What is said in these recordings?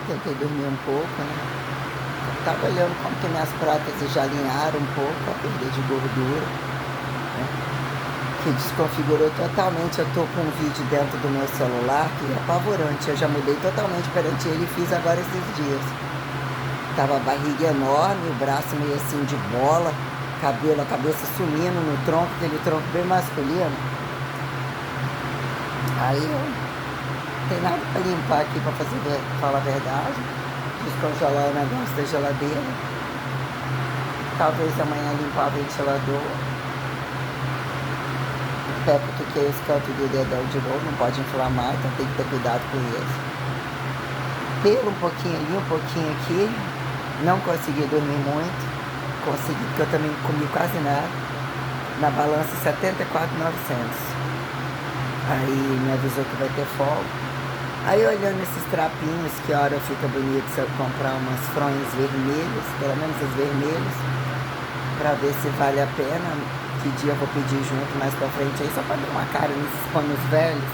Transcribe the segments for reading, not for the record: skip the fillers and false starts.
tentei dormir um pouco, né. Estava olhando como que minhas próteses já alinharam um pouco a perda de gordura, né, que desconfigurou totalmente. Eu tô com um vídeo dentro do meu celular que é apavorante, eu já mudei totalmente perante ele e fiz agora esses dias. Tava a barriga enorme, o braço meio assim de bola, cabelo, a cabeça sumindo no tronco, aquele tronco bem masculino. Aí eu não tem nada para limpar aqui para falar a verdade, descongelar o negócio da geladeira, talvez amanhã limpar o ventilador. O pé cutuquei os cantos do dedão de novo, não pode inflamar, então tem que ter cuidado com isso. Pelo um pouquinho ali, um pouquinho aqui, não consegui dormir muito, consegui, porque eu também comi quase nada, na balança 74.900. Aí me avisou que vai ter folga. Aí olhando esses trapinhos, que hora fica bonito se eu comprar umas fronhas vermelhas, pelo menos as vermelhas, pra ver se vale a pena. Que dia eu vou pedir junto mais pra frente aí, só pra dar uma cara nesses panos velhos,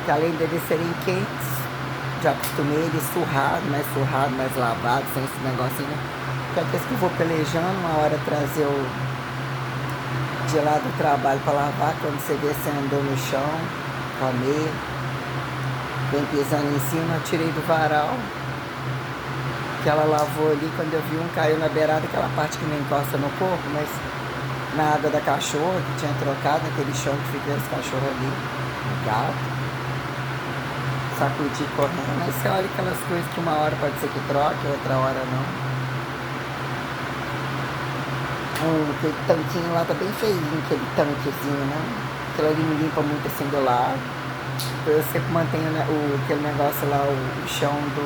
que além deles serem quentes, já acostumei eles surrado, mais lavado, sem esse negocinho. Cada vez que eu vou pelejando, uma hora trazer o de lá do trabalho pra lavar, quando você vê você andou no chão, comer, vem pisando em cima, eu tirei do varal, que ela lavou ali, quando eu vi um caiu na beirada, aquela parte que não encosta no corpo, mas na água da cachorra, que tinha trocado, aquele chão que fica esse cachorro ali, o gato, sacudi correndo, aí você olha aquelas coisas que uma hora pode ser que troque, outra hora não. Aquele tanquinho lá tá bem feinho, aquele tanquezinho, né? Aquilo ali me limpa muito assim do lado. Eu sempre mantenho, né, aquele negócio lá, o chão do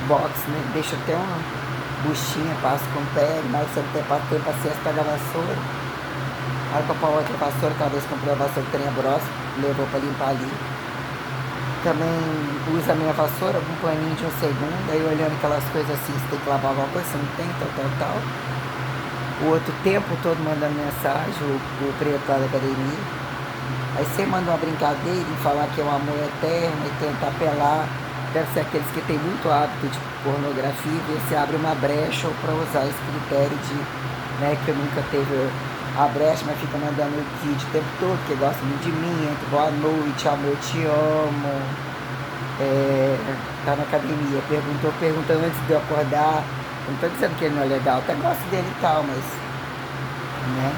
box, né? Deixa até uma buchinha, passo com o pé, mas se eu ter paciência, pega a vassoura. Aí pra pôr outra vassoura, cada vez que comprei a vassoura tenebrosa, levou pra limpar ali. Também usa a minha vassoura, um paninho de um segundo, aí olhando aquelas coisas assim, você tem que lavar alguma coisa, você não tem, tal. O outro tempo todo mandando mensagem, o preto lá da academia. Aí você manda uma brincadeira em falar que é um amor eterno e tentar apelar. Deve ser aqueles que tem muito hábito de pornografia e ver se abre uma brecha ou para usar esse critério de, né, que eu nunca teve a brecha, mas fica mandando vídeo o tempo todo, que gosta muito de mim, entre boa noite, amor, te amo. Tá na academia, perguntando antes de eu acordar. Não tô dizendo que ele não é legal, até gosto dele e tal, mas, né,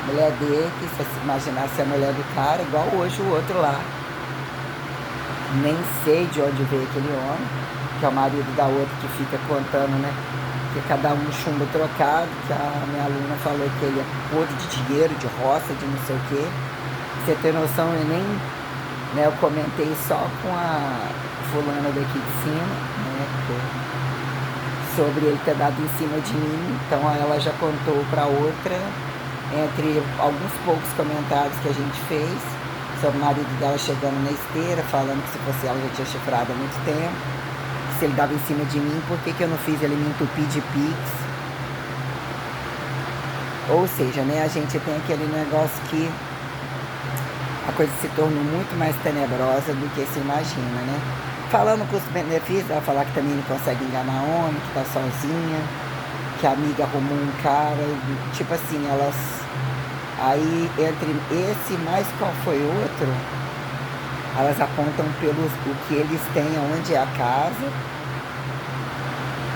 mulher dele, que se você imaginar se a mulher do cara, igual hoje o outro lá. Nem sei de onde veio aquele homem, que é o marido da outra, que fica contando, né, que cada um chumbo trocado, que a minha aluna falou que ele é podre de dinheiro, de roça, de não sei o quê. Você tem noção, eu nem, né, eu comentei só com a fulana daqui de cima, né, sobre ele ter dado em cima de mim, então ela já contou para outra, entre alguns poucos comentários que a gente fez, sobre o marido dela chegando na esteira, falando que se fosse ela já tinha chifrado há muito tempo, se ele dava em cima de mim, por que eu não fiz ele me entupir de pix? Ou seja, né, a gente tem aquele negócio que a coisa se tornou muito mais tenebrosa do que se imagina, né? Falando com os benefícios, ela falar que também não consegue enganar homem, que tá sozinha, que a amiga arrumou um cara, tipo assim, elas... Aí, entre esse mais qual foi outro, elas apontam pelo o que eles têm, onde é a casa,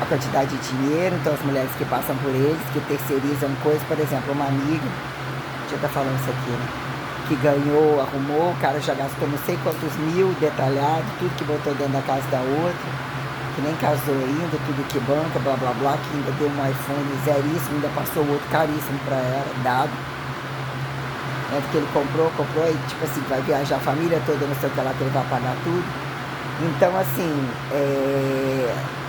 a quantidade de dinheiro, então as mulheres que passam por eles, que terceirizam coisas, por exemplo, uma amiga, deixa eu estar falando isso aqui, né? Que ganhou, arrumou, o cara já gastou não sei quantos mil, detalhado, tudo que botou dentro da casa da outra, que nem casou ainda, tudo que banca, blá blá blá, que ainda deu um iPhone zeríssimo, ainda passou o outro caríssimo pra ela, dado. Né, porque ele comprou, e tipo assim, vai viajar a família toda, não sei o que lá, que ele vai pagar tudo. Então assim,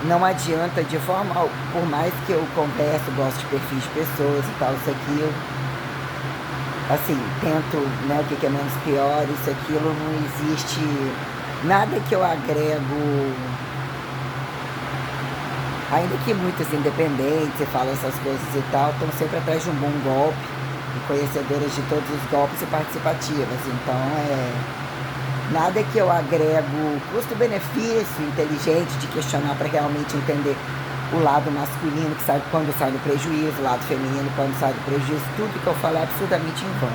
não adianta de forma, por mais que eu converso, gosto de perfis de pessoas e tal, isso aqui, assim, tento, né, o que é menos pior, isso, aquilo, não existe nada que eu agrego, ainda que muitas independentes falam essas coisas e tal, estão sempre atrás de um bom golpe, e conhecedoras de todos os golpes e participativas, então Nada que eu agrego custo-benefício inteligente de questionar para realmente entender o lado masculino que sai quando sai do prejuízo, o lado feminino quando sai do prejuízo. Tudo que eu falo é absurdamente em vão.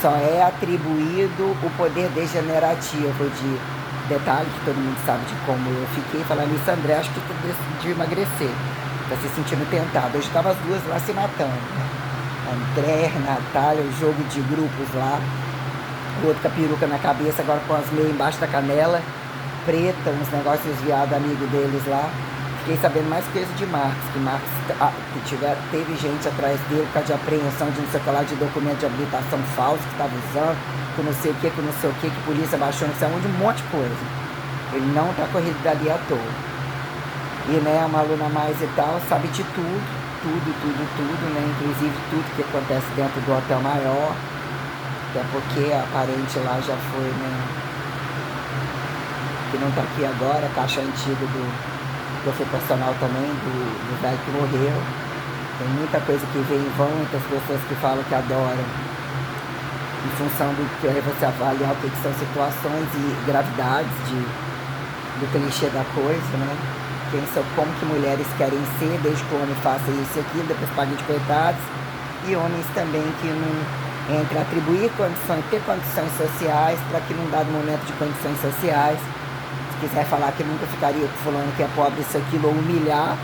Só é atribuído o poder degenerativo de detalhe que todo mundo sabe de como eu fiquei falando isso. André, acho que tu decidiu emagrecer, tá se sentindo tentado. Hoje estavam as duas lá se matando, né? André, Natália, o jogo de grupos lá, o outro com a peruca na cabeça, agora com as meias embaixo da canela, preta, uns negócios viado amigo deles lá. Fiquei sabendo mais coisa de Marcos, que Marcos teve gente atrás dele por causa de apreensão de não sei o que lá, de documento de habilitação falso que estava usando, com não sei o que, com não sei o que polícia baixou, não sei onde, um monte de coisa. Ele não tá corrido dali à toa. E, né, uma aluna mais e tal, sabe de tudo, né, inclusive tudo que acontece dentro do hotel maior, até porque a parente lá já foi, né, que não tá aqui agora, caixa antiga do profissional também, do velho que morreu. Tem muita coisa que vem em vão, muitas pessoas que falam que adoram, em função do que você avaliar o que são situações e gravidades do clichê da coisa, né? Como que mulheres querem ser, desde que o homem faça isso e aquilo, depois paguem de coitados, e homens também que não entre atribuir condições, ter condições sociais, para que num dado momento de condições sociais, se quiser falar que nunca ficaria falando que é pobre isso, aquilo, ou humilhar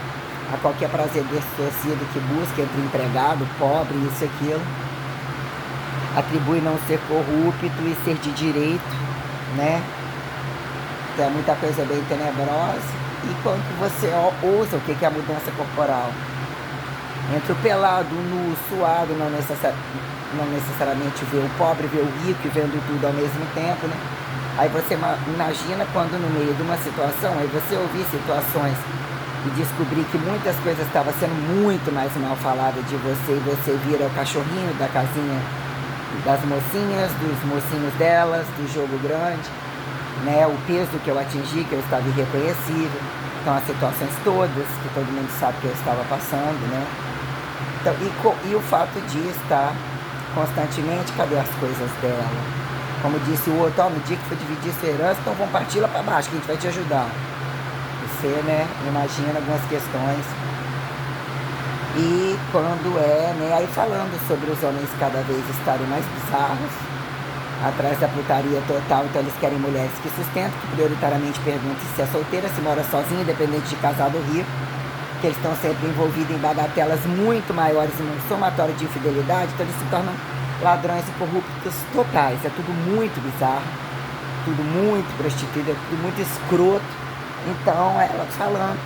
a qualquer prazer desconhecido que busca entre empregado, pobre, isso, aquilo, atribui não ser corrupto e ser de direito, né? Então é muita coisa bem tenebrosa. E quando você usa o que é a mudança corporal, entre o pelado, o nu, o suado, não necessariamente ver o pobre, ver o rico e vendo tudo ao mesmo tempo, né? Aí você imagina quando no meio de uma situação, aí você ouvir situações e descobrir que muitas coisas estavam sendo muito mais mal faladas de você, e você vira o cachorrinho da casinha das mocinhas, dos mocinhos delas, do jogo grande, né? O peso que eu atingi, que eu estava irreconhecível. Então as situações todas que todo mundo sabe que eu estava passando, né? Então, e o fato de estar constantemente, cadê as coisas dela? Como disse o outro, no dia que for dividir sua herança, então vamos partir lá para baixo, que a gente vai te ajudar. Você, né, imagina algumas questões. E quando né, aí falando sobre os homens cada vez estarem mais bizarros, atrás da putaria total, então eles querem mulheres que sustentam, que prioritariamente perguntam se é solteira, se mora sozinha, independente de casado ou rico, que eles estão sempre envolvidos em bagatelas muito maiores e num somatório de infidelidade, então eles se tornam ladrões e corruptos totais. É tudo muito bizarro, tudo muito prostituído, é tudo muito escroto. Então ela falando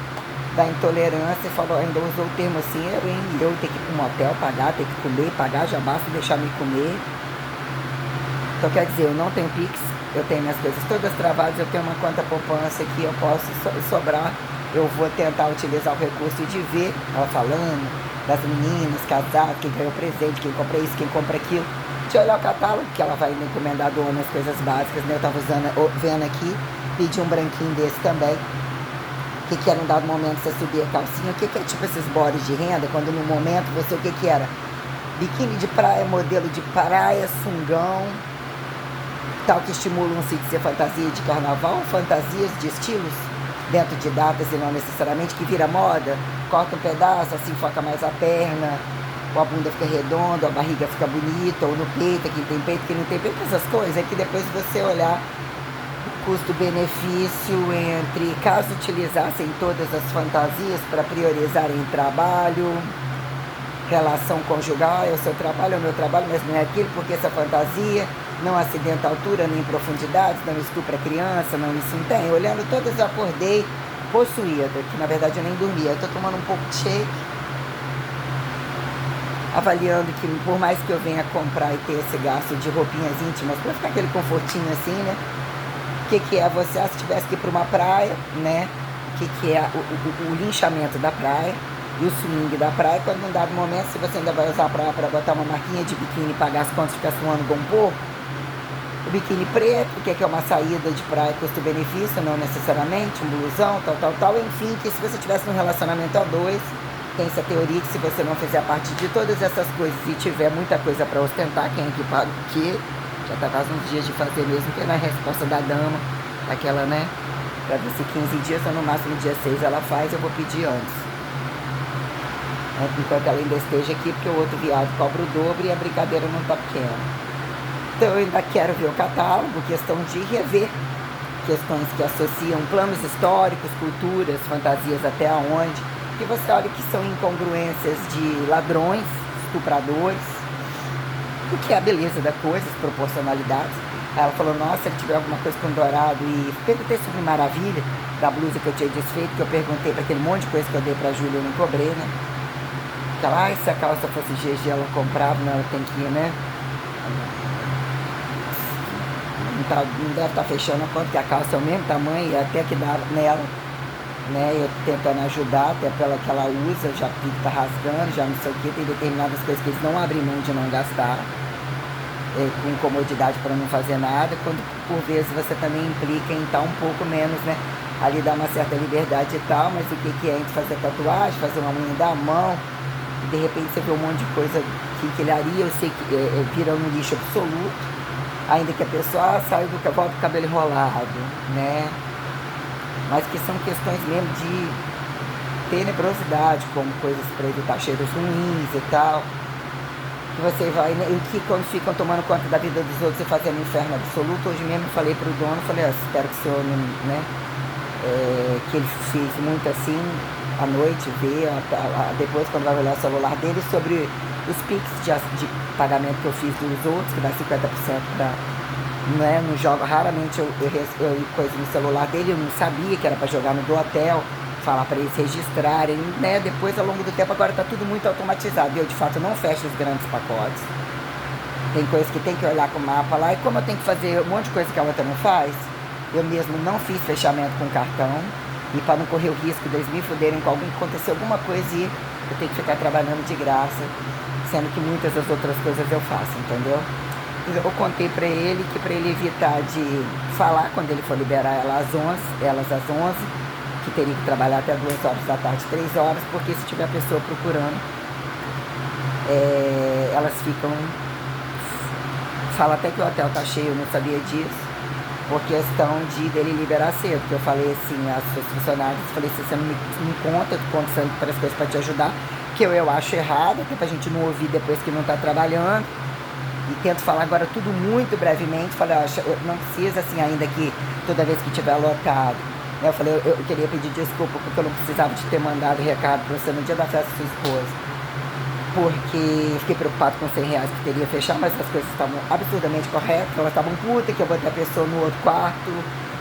da intolerância, falou, ainda usou o termo assim, eu ter que ir para um motel, pagar, ter que comer, pagar, já basta deixar me comer. Então quer dizer, eu não tenho Pix, eu tenho minhas coisas todas travadas, eu tenho uma conta poupança que eu posso sobrar, eu vou tentar utilizar o recurso de ver, ela falando das meninas, casadas, quem ganhou presente, quem compra isso, quem compra aquilo, de olhar o catálogo, que ela vai encomendar do homem as coisas básicas, né? Eu tava vendo aqui, pedi um branquinho desse também, que era num dado momento você subir a calcinha, o que é tipo esses bodies de renda, quando no momento você, o que era? Biquíni de praia, modelo de praia, sungão, tal, que estimulam-se de ser fantasia de carnaval, fantasias de estilos dentro de datas e não necessariamente, que vira moda, corta um pedaço, assim foca mais a perna, ou a bunda fica redonda, ou a barriga fica bonita, ou no peito, quem tem peito, quem não tem peito, essas coisas, é que depois você olhar o custo-benefício entre, caso utilizassem todas as fantasias para priorizarem trabalho, relação conjugal, é o seu trabalho, é o meu trabalho, mas não é aquilo, porque essa fantasia não acidenta a altura nem profundidade, não estupra criança, não, isso não tem. Olhando todas, eu acordei possuída, que na verdade eu nem dormia. Eu tô tomando um pouco de shake, avaliando que por mais que eu venha comprar e ter esse gasto de roupinhas íntimas, para ficar aquele confortinho assim, né? O que é você, se tivesse que ir para uma praia, né? O que é o linchamento da praia e o swing da praia, quando num dado momento, se você ainda vai usar a praia para botar uma marquinha de biquíni e pagar as contas e ficar suando com um porco, o biquíni preto, o que é uma saída de praia custo-benefício, não necessariamente, um blusão, tal, enfim, que se você tivesse um relacionamento a dois, tem essa teoria que se você não fizer parte de todas essas coisas e tiver muita coisa para ostentar, quem é que paga o quê, Já tá quase uns dias de fazer mesmo, que é na resposta da dama, aquela, né? Pra ver se 15 dias ou no máximo dia 6 ela faz, eu vou pedir antes. Enquanto ela ainda esteja aqui, porque o outro viado cobra o dobro e a brincadeira não tá pequena. Então eu ainda quero ver o catálogo, questão de rever questões que associam planos históricos, culturas, fantasias até aonde, que você olha que são incongruências de ladrões, estupradores, o que é a beleza da coisa, as proporcionalidades. Aí ela falou, nossa, se ele tiver alguma coisa com dourado, e perguntei sobre maravilha, da blusa que eu tinha desfeito, que eu perguntei para aquele monte de coisa que eu dei pra Júlia, eu não cobrei, né? Ela, se a calça fosse GG, ela comprava, não, ela tem que ir, né? Não deve estar fechando a conta, que a calça é o mesmo tamanho, e até que dá nela, né? Eu tentando ajudar, até pela que ela usa, já pico tá rasgando, já não sei o que, tem determinadas coisas que eles não abrem mão de não gastar, com comodidade para não fazer nada, quando por vezes você também implica em estar um pouco menos, né? Ali dá uma certa liberdade e tal, mas o que é entre fazer tatuagem, fazer uma unha da mão, e de repente você vê um monte de coisa que ele haria, eu sei que vira um lixo absoluto, ainda que a pessoa saia do cabelo enrolado, né? Mas que são questões mesmo de tenebrosidade, como coisas para evitar cheiros ruins e tal, que você vai, né? E que quando ficam tomando conta da vida dos outros e fazendo um inferno absoluto. Hoje mesmo eu falei pro dono, falei, espero que o senhor não, né? Que ele fez muito assim, à noite, ver, depois quando vai olhar o celular dele, sobre os Pix de pagamento que eu fiz dos outros, que dá 50% para, né, não jogo, raramente eu coisa no celular dele, eu não sabia que era para jogar no do hotel, falar para eles registrarem, né, depois ao longo do tempo agora está tudo muito automatizado, eu de fato não fecho os grandes pacotes, tem coisas que tem que olhar com o mapa lá, e como eu tenho que fazer um monte de coisa que a outra não faz, eu mesmo não fiz fechamento com cartão, e para não correr o risco deles me fuderem com alguém, acontecer alguma coisa e eu tenho que ficar trabalhando de graça, sendo que muitas das outras coisas eu faço, entendeu? Eu contei pra ele que para ele evitar de falar quando ele for liberar elas às 11, que teria que trabalhar até 2 horas da tarde, 3 horas, porque se tiver pessoa procurando, elas ficam... Fala até que o hotel tá cheio, eu não sabia disso, por questão de dele liberar cedo, que eu falei assim, às suas funcionárias, falei assim, você não me conta, eu tô contando para as coisas para te ajudar, que eu acho errado, que é pra gente não ouvir depois que não tá trabalhando, e tento falar agora tudo muito brevemente, falei, não precisa assim, ainda que toda vez que tiver lotado, né, eu falei, eu queria pedir desculpa, porque eu não precisava de ter mandado recado pra você no dia da festa da sua esposa, porque fiquei preocupado com 100 reais que teria fechar, mas as coisas estavam absurdamente corretas, elas estavam putas, que eu botei a pessoa no outro quarto,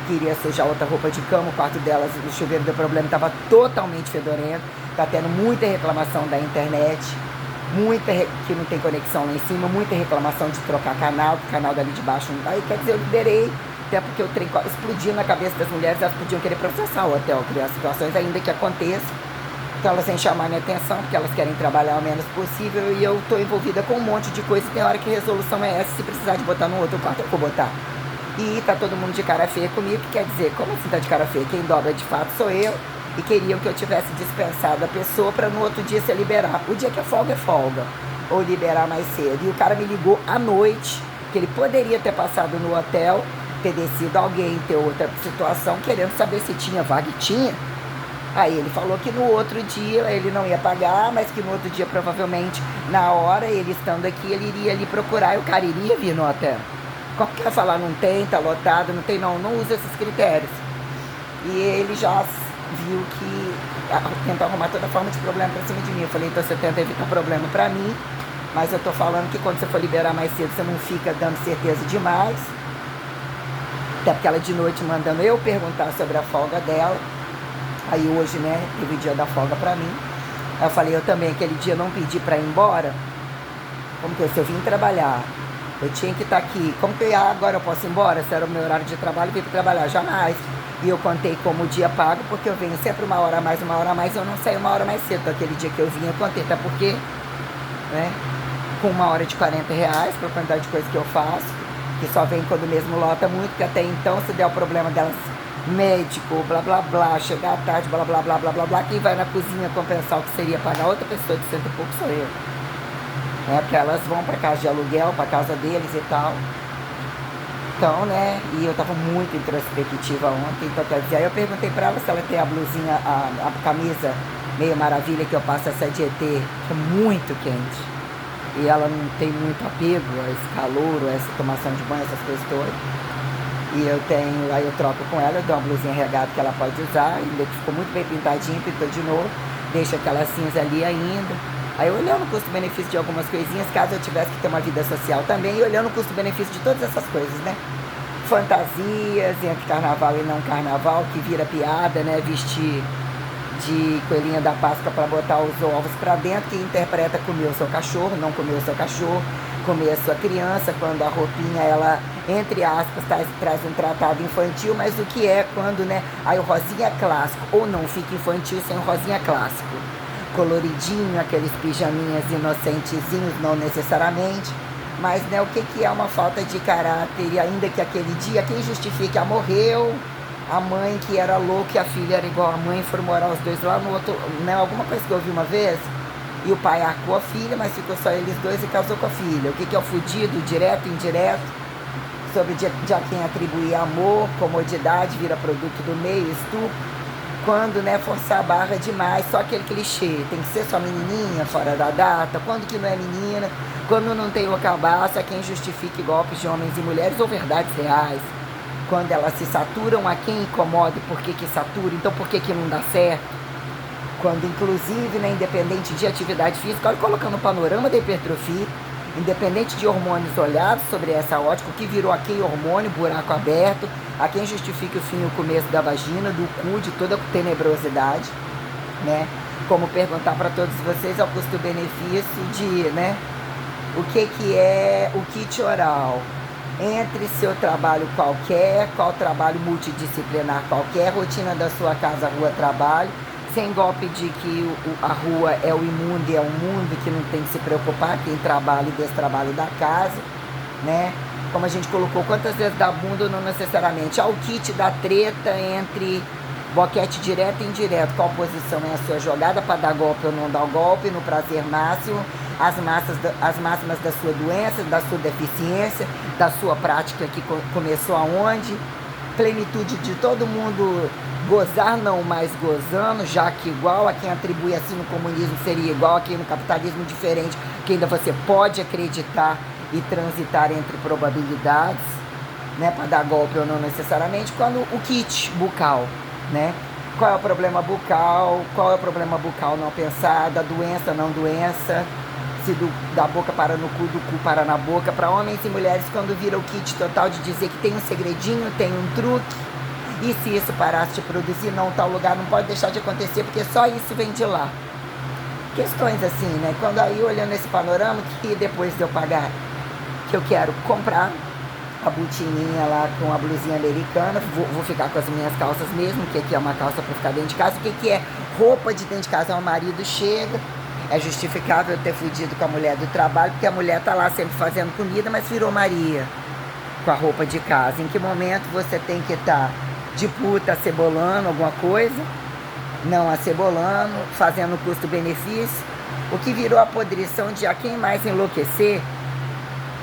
queria sujar outra roupa de cama, o quarto delas, o chuveiro deu problema, estava totalmente fedorento, tá tendo muita reclamação da internet, que não tem conexão lá em cima, muita reclamação de trocar canal, que o canal dali de baixo não dá, e quer dizer, eu liberei, até porque o trem explodiu na cabeça das mulheres, elas podiam querer processar o hotel, criar situações ainda que aconteça, então elas sem chamar minha atenção, porque elas querem trabalhar o menos possível, e eu estou envolvida com um monte de coisa, e tem hora que a resolução é essa, se precisar de botar no outro quarto, eu vou botar. E tá todo mundo de cara feia comigo, que quer dizer, como assim tá de cara feia? Quem dobra de fato sou eu, e queriam que eu tivesse dispensado a pessoa para no outro dia se liberar. O dia que é folga, ou liberar mais cedo. E o cara me ligou à noite, que ele poderia ter passado no hotel, ter descido alguém, ter outra situação, querendo saber se tinha vaga, e tinha. Aí ele falou que no outro dia ele não ia pagar, mas que no outro dia provavelmente, na hora, ele estando aqui, ele iria ali procurar, e o cara iria vir no hotel. Como que vai falar, não tem, tá lotado, não tem, não usa esses critérios. E ele já viu que tentou arrumar toda forma de problema pra cima de mim. Eu falei, então você tenta evitar problema pra mim, mas eu tô falando que quando você for liberar mais cedo, você não fica dando certeza demais. Até porque ela de noite mandando eu perguntar sobre a folga dela. Aí hoje, né, teve o dia da folga pra mim. Aí eu falei, eu também, aquele dia não pedi pra ir embora. Como que se eu vim trabalhar, eu tinha que estar aqui. Como que agora eu posso ir embora? Se era o meu horário de trabalho, eu vim para trabalhar. Jamais. E eu contei como dia pago, porque eu venho sempre uma hora a mais, eu não saio uma hora mais cedo. Então, aquele dia que eu vim, eu contei. Até porque, né, com 1 hora de 40 reais, para a quantidade de coisa que eu faço, que só vem quando mesmo lota muito, porque até então, se der o problema delas, médico, blá, blá, blá, chegar à tarde, blá, blá, blá, blá, blá, blá, quem vai na cozinha compensar o que seria pagar outra pessoa de 100 e pouco sou eu. Porque elas vão para casa de aluguel, para casa deles e tal. Então, né, e eu tava muito introspectiva ontem, então quer dizer, aí eu perguntei pra ela se ela tem a blusinha, a camisa meio maravilha que eu passo essa de ET, que é muito quente. E ela não tem muito apego a esse calor, a essa tomação de banho, essas coisas todas. E eu tenho, aí eu troco com ela, eu dou uma blusinha regata que ela pode usar, ainda que ficou muito bem pintadinha, pintou de novo, deixa aquela cinza ali ainda. Aí eu olhando o custo-benefício de algumas coisinhas, caso eu tivesse que ter uma vida social também, e olhando o custo-benefício de todas essas coisas, né? Fantasias entre carnaval e não carnaval, que vira piada, né? Vestir de coelhinha da Páscoa para botar os ovos para dentro, que interpreta comer o seu cachorro, não comer o seu cachorro, comer a sua criança, quando a roupinha, ela, entre aspas, traz um tratado infantil, mas o que é quando, né, aí o rosinha é clássico, ou não fica infantil sem o rosinha clássico. Coloridinho, aqueles pijaminhas inocentezinhos, não necessariamente, mas, né, o que é uma falta de caráter, e ainda que aquele dia, quem justifica, morreu, a mãe que era louca e a filha era igual a mãe, foram morar os dois lá no outro, né, alguma coisa que eu ouvi uma vez, e o pai arcou a filha, mas ficou só eles dois e casou com a filha. O que é o fudido, direto, indireto, sobre de a quem atribuir amor, comodidade, vira produto do meio, estupro, quando, né, forçar a barra demais, só aquele clichê, tem que ser só menininha, fora da data, quando que não é menina, quando não tem o cabaço, a quem justifique golpes de homens e mulheres ou verdades reais. Quando elas se saturam, a quem incomoda, por que satura, então por que não dá certo? Quando, inclusive, né, independente de atividade física, olha, colocando o panorama da hipertrofia, independente de hormônios olhados sobre essa ótica, o que virou aquele hormônio, buraco aberto, a quem justifica o fim e o começo da vagina, do cu, de toda a tenebrosidade, né? Como perguntar para todos vocês ao custo-benefício de, né, o que é o kit oral. Entre seu trabalho qualquer, qual trabalho multidisciplinar qualquer, rotina da sua casa, rua, trabalho, sem golpe de que a rua é o imundo e é o mundo que não tem que se preocupar, quem trabalha e desse trabalho da casa, né? Como a gente colocou, quantas vezes dá bunda ou não necessariamente. Ao kit da treta entre boquete direto e indireto, qual posição é a sua jogada para dar golpe ou não dar golpe, no prazer máximo, as máximas da sua doença, da sua deficiência, da sua prática que começou aonde, plenitude de todo mundo gozar, não mais gozando, já que igual a quem atribui assim no comunismo seria igual aqui no capitalismo diferente, que ainda você pode acreditar e transitar entre probabilidades, né, para dar golpe ou não necessariamente, quando o kit bucal, né? Qual é o problema bucal, qual é o problema bucal não pensado, a doença, não doença, se da boca para no cu, do cu para na boca, para homens e mulheres, quando vira o kit total de dizer que tem um segredinho, tem um truque, e se isso parasse de produzir, não, tal lugar não pode deixar de acontecer, porque só isso vem de lá. Questões assim, né? Quando aí, olhando esse panorama, que depois de eu pagar, que eu quero comprar a botininha lá com a blusinha americana, vou ficar com as minhas calças mesmo, que aqui é uma calça para ficar dentro de casa. O que é roupa de dentro de casa? O marido chega, é justificável ter fudido com a mulher do trabalho, porque a mulher tá lá sempre fazendo comida, mas virou Maria com a roupa de casa. Em que momento você tem que estar de puta cebolando alguma coisa, não acebolando, fazendo custo-benefício, o que virou a podrição de a quem mais enlouquecer,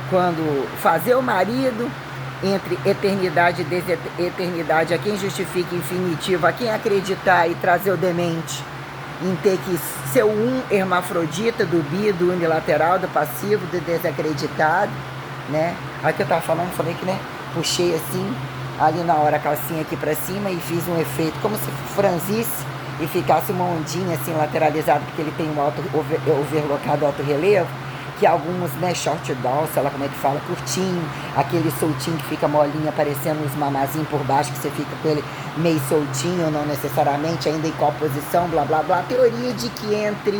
quando fazer o marido entre eternidade e deseternidade, a quem justifica infinitivo, a quem acreditar e trazer o demente em ter que ser um hermafrodita do bi, do unilateral, do passivo, do desacreditado, né? Aí que eu tava falando, falei que, né, puxei assim, ali na hora a calcinha aqui pra cima e fiz um efeito como se franzisse e ficasse uma ondinha assim lateralizada, porque ele tem um overlocado alto relevo, que alguns, né, short down, sei lá como é que fala, curtinho, aquele soltinho que fica molinho, aparecendo uns mamazinhos por baixo, que você fica com ele meio soltinho, não necessariamente, ainda em qual posição, blá blá blá. A teoria de que entre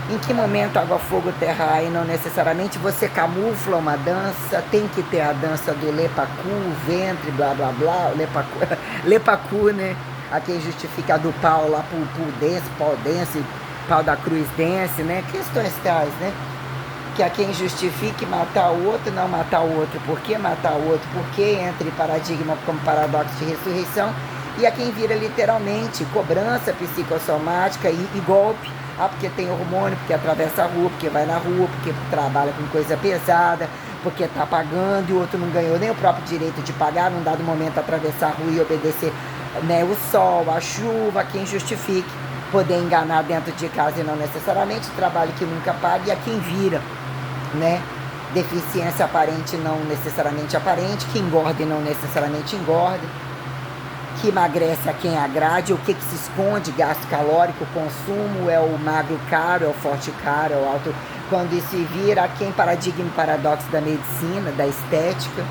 em que momento água, fogo, terra, ar, e não necessariamente você camufla uma dança, tem que ter a dança do lepacu, ventre, blá blá blá, lepacu, né? A quem justifica do pau lá pro pau dance, pau da cruz dance, né? Questões tais, né? Que a quem justifique matar o outro, não matar o outro. Por que matar o outro? Por que entre paradigma como paradoxo de ressurreição? E a quem vira literalmente cobrança psicossomática e golpe. Ah, porque tem hormônio, porque atravessa a rua, porque vai na rua, porque trabalha com coisa pesada, porque está pagando e o outro não ganhou nem o próprio direito de pagar, num dado momento atravessar a rua e obedecer, né, o sol, a chuva, quem justifique poder enganar dentro de casa e não necessariamente, trabalho que nunca paga e a quem vira, né? Deficiência aparente não necessariamente aparente, que engorda e não necessariamente engorda, que emagrece a quem agrade, o que se esconde, gasto calórico, consumo, é o magro caro, é o forte caro, é o alto. Quando isso vira, quem paradigma e paradoxo da medicina, da estética,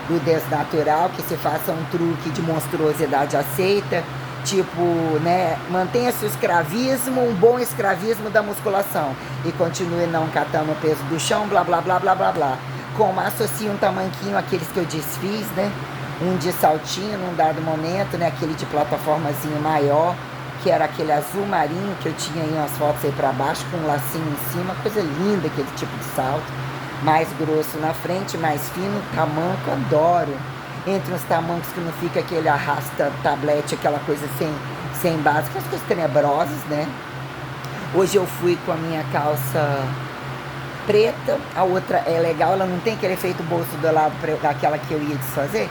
do desnatural, que se faça um truque de monstruosidade aceita, tipo, né, mantenha-se o escravismo, um bom escravismo da musculação, e continue não catando o peso do chão, blá, blá, blá, blá, blá, blá. Como associa um tamanquinho aqueles que eu desfiz, né, um de saltinho num dado momento, né, aquele de plataformazinho maior, que era aquele azul marinho que eu tinha aí umas fotos aí pra baixo, com um lacinho em cima, coisa linda aquele tipo de salto, mais grosso na frente, mais fino, tamanco, adoro. Entre os tamancos que não fica aquele arrasta tablete, aquela coisa sem base, aquelas coisas tenebrosas, né? Hoje eu fui com a minha calça preta, a outra é legal, ela não tem aquele efeito bolso do lado daquela que eu ia desfazer.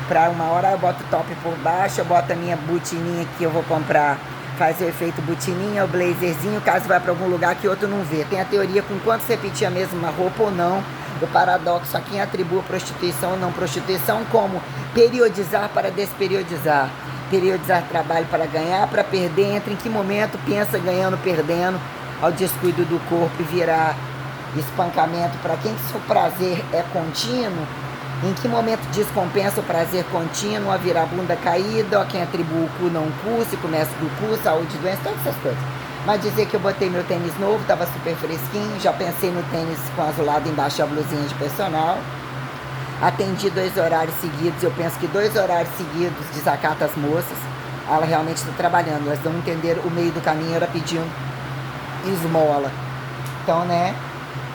Pra uma hora eu boto o top por baixo, eu boto a minha botininha que eu vou comprar, faz o efeito botininha, o blazerzinho, caso vá para algum lugar que outro não vê. Tem a teoria com quanto você repetir a mesma roupa ou não, o paradoxo a quem atribua prostituição ou não prostituição, como periodizar para desperiodizar, periodizar trabalho para ganhar, para perder, entra em que momento pensa ganhando, perdendo, ao descuido do corpo e virar espancamento para quem que seu prazer é contínuo, em que momento descompensa o prazer contínuo, a virar bunda caída, a quem atribui o cu não cu, se começa do cu, saúde, doença, todas essas coisas. Mas dizer que eu botei meu tênis novo, tava super fresquinho, já pensei no tênis com azulado embaixo da blusinha de personal. Atendi 2 horários seguidos, eu penso que 2 horários seguidos desacata as moças. Ela realmente está trabalhando, elas não entenderam o meio do caminho, era pedindo esmola. Então, né,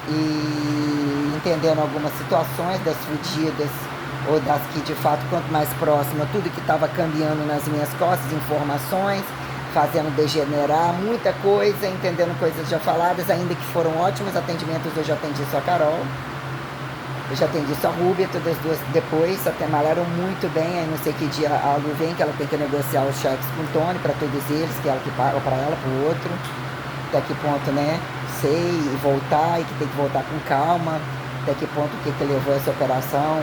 e entendendo algumas situações das fudidas ou das que de fato, quanto mais próxima, tudo que estava cambiando nas minhas costas, informações, fazendo degenerar, muita coisa, entendendo coisas já faladas, ainda que foram ótimos atendimentos. Eu já atendi só a Carol, eu já atendi só a Rúbia, todas as duas depois, até malaram muito bem, aí não sei que dia a Lu vem, que ela tem que negociar os cheques com o Tony, para todos eles, que ela que paga para ela, para o outro, até que ponto, né, sei, e voltar, e que tem que voltar com calma, até que ponto que levou essa operação,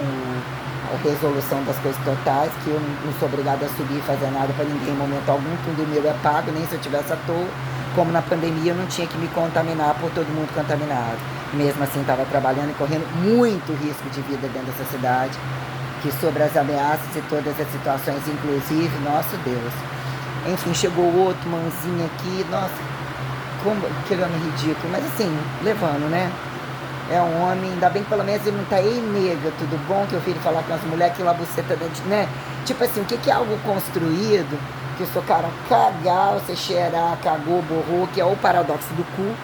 a resolução das coisas totais, que eu não sou obrigada a subir e fazer nada para ninguém em momento algum, tudo meu é pago, nem se eu tivesse à toa, como na pandemia eu não tinha que me contaminar por todo mundo contaminado. Mesmo assim estava trabalhando e correndo muito risco de vida dentro dessa cidade, que sobre as ameaças e todas as situações, inclusive, nosso Deus. Enfim, chegou outro manzinho aqui, nossa, como aquele homem ridículo, mas assim, levando, né? É um homem, ainda bem que pelo menos ele não tá aí, nega, tudo bom? Que eu ouvi ele falar com as mulheres que lá buceta dentro, né? Tipo assim, o que é algo construído, que o seu cara cagar, você cheirar, cagou, borrou, que é o paradoxo do cu.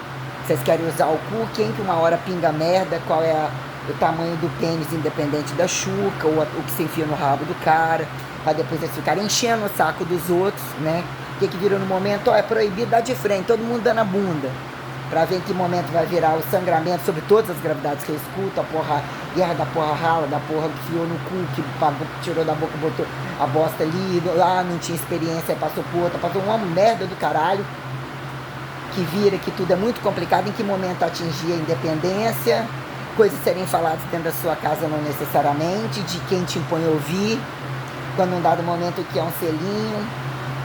Vocês querem usar o cu, quem que uma hora pinga merda, qual é o tamanho do pênis independente da chuca, ou o que se enfia no rabo do cara, pra depois eles ficarem enchendo o saco dos outros, né? O que virou no momento? Ó, é proibido dar de frente, todo mundo dando a bunda. Pra ver em que momento vai virar o sangramento sobre todas as gravidades que eu escuto, a porra, guerra da porra rala, da porra que enfiou no cu, que tirou da boca, botou a bosta ali, lá não tinha experiência, aí passou por outra, passou uma merda do caralho, que vira que tudo é muito complicado, em que momento atingir a independência, coisas serem faladas dentro da sua casa não necessariamente, de quem te impõe a ouvir, quando um dado momento o que é um selinho,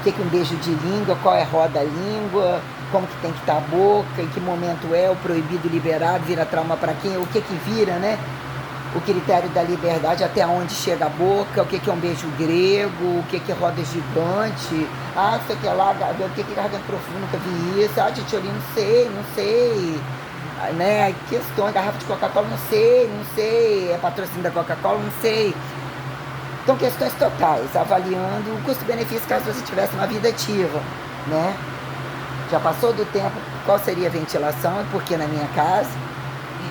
o que é um beijo de língua, qual é roda-língua, como que tem que estar a boca, em que momento é o proibido, liberado, vira trauma para quem, o que vira, né? O critério da liberdade, até onde chega a boca, o que é um beijo grego, o que é roda gigante, isso aqui é lá, o que é garganta profunda, nunca vi isso, titiolinho, não sei, né? Questões, garrafa de Coca-Cola, não sei, é patrocínio da Coca-Cola, não sei. Então, questões totais, avaliando o custo-benefício caso você tivesse uma vida ativa, né? Já passou do tempo, qual seria a ventilação, e por que na minha casa,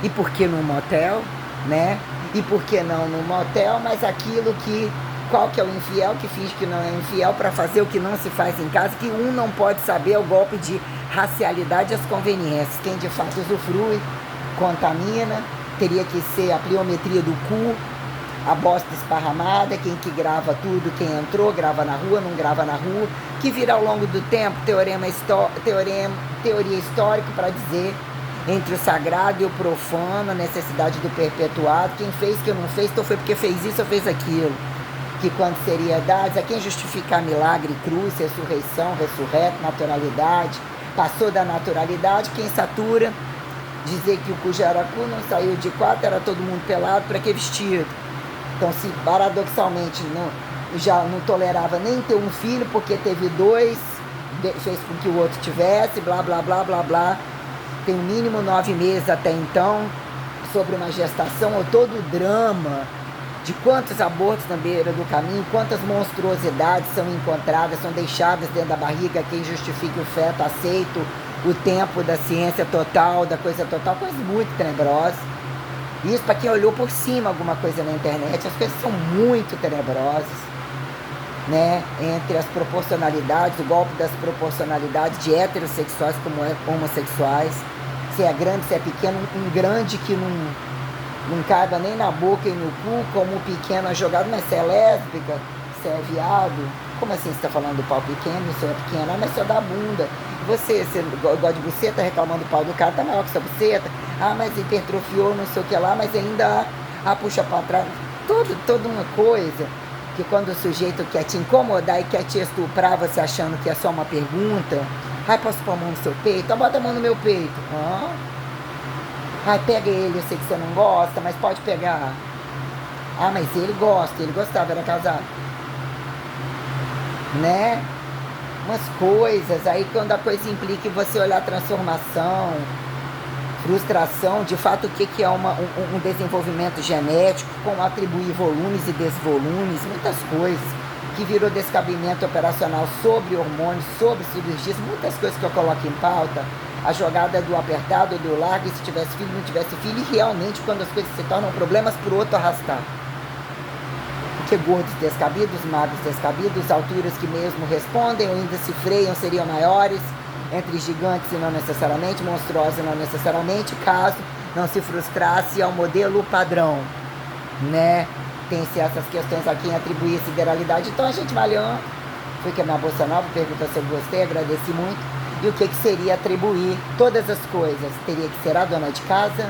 e por que no motel, né? E por que não no motel, mas aquilo que, qual que é o infiel que finge que não é infiel para fazer o que não se faz em casa, que um não pode saber, é o golpe de racialidade e as conveniências. Quem de fato usufrui, contamina, teria que ser a pliometria do cu, a bosta esparramada, quem que grava tudo, quem entrou, grava na rua, não grava na rua, que vira ao longo do tempo teoria histórica para dizer entre o sagrado e o profano, a necessidade do perpetuado, quem fez, quem não fez, então foi porque fez isso ou fez aquilo. Que quando seriedades, a quem justificar milagre, cruz, ressurreição, ressurreto, naturalidade, passou da naturalidade, quem satura, dizer que o Cujaracu não saiu de 4, era todo mundo pelado, para que vestido? Então, se paradoxalmente já não tolerava nem ter um filho, porque teve 2, fez com que o outro tivesse, blá, blá, blá, blá, blá. Tem no mínimo 9 meses até então, sobre uma gestação, ou todo o drama de quantos abortos na beira do caminho, quantas monstruosidades são encontradas, são deixadas dentro da barriga, quem justifica o feto aceito, o tempo da ciência total, da coisa total, coisas muito tenebrosas. Isso para quem olhou por cima alguma coisa na internet, as coisas são muito tenebrosas, né? Entre as proporcionalidades, o golpe das proporcionalidades de heterossexuais como homossexuais, se é grande, se é pequeno, um grande que não caiba nem na boca e no cu, como o pequeno é jogado, mas se é lésbica, se é viado, como assim você está falando do pau pequeno, se é pequeno? Ah, mas só dá bunda. Você gosta de buceta, reclamando do pau do cara, tá maior que sua buceta. Ah, mas hipertrofiou, não sei o que lá, mas ainda puxa pra trás. Toda uma coisa que quando o sujeito quer te incomodar e quer te estuprar, você achando que é só uma pergunta. Ai, posso pôr a mão no seu peito? Ah, bota a mão no meu peito. Ai, pega ele, eu sei que você não gosta, mas pode pegar. Ah, mas ele gosta, ele gostava, era casado. Né? Umas coisas, aí quando a coisa implica em você olhar transformação, frustração, de fato o que é um desenvolvimento genético, como atribuir volumes e desvolumes, muitas coisas, que virou descabimento operacional sobre hormônios, sobre cirurgias, muitas coisas que eu coloco em pauta, a jogada do apertado, do largo, e se tivesse filho, não tivesse filho, e realmente quando as coisas se tornam problemas para o outro arrastar. Porque gordos descabidos, magros descabidos, alturas que mesmo respondem ou ainda se freiam seriam maiores, entre gigantes e não necessariamente, monstruosos e não necessariamente, caso não se frustrasse ao modelo padrão, né? Tem-se essas questões aqui em atribuir sideralidade, então a gente vai olhando, foi que a minha bolsa nova, pergunta se eu gostei, agradeci muito, e o que seria atribuir todas as coisas, teria que ser a dona de casa,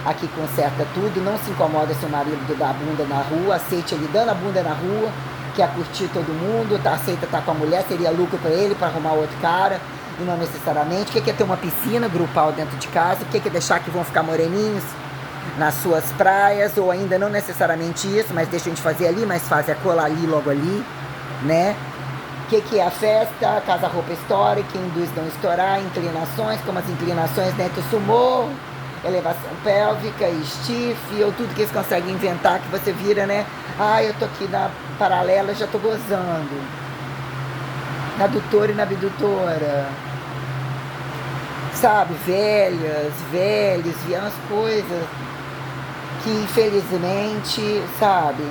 aqui conserta tudo, não se incomoda se o marido dá a bunda na rua, aceite ele dando a bunda na rua, quer curtir todo mundo, aceita estar com a mulher, seria lucro para ele, para arrumar outro cara, e não necessariamente. O que é ter uma piscina grupal dentro de casa? O que é deixar que vão ficar moreninhos nas suas praias? Ou ainda não necessariamente isso, mas deixa a gente fazer ali, mas faz a cola ali, logo ali, né? O que é a festa? Casa roupa histórica, induz não estourar, inclinações, como as inclinações dentro do sumô, elevação pélvica, stiff, ou tudo que eles conseguem inventar, que você vira, né? Ah, eu tô aqui na paralela, já tô gozando. Na adutora e na abdutora. Sabe? Velhos, umas coisas que infelizmente, sabe?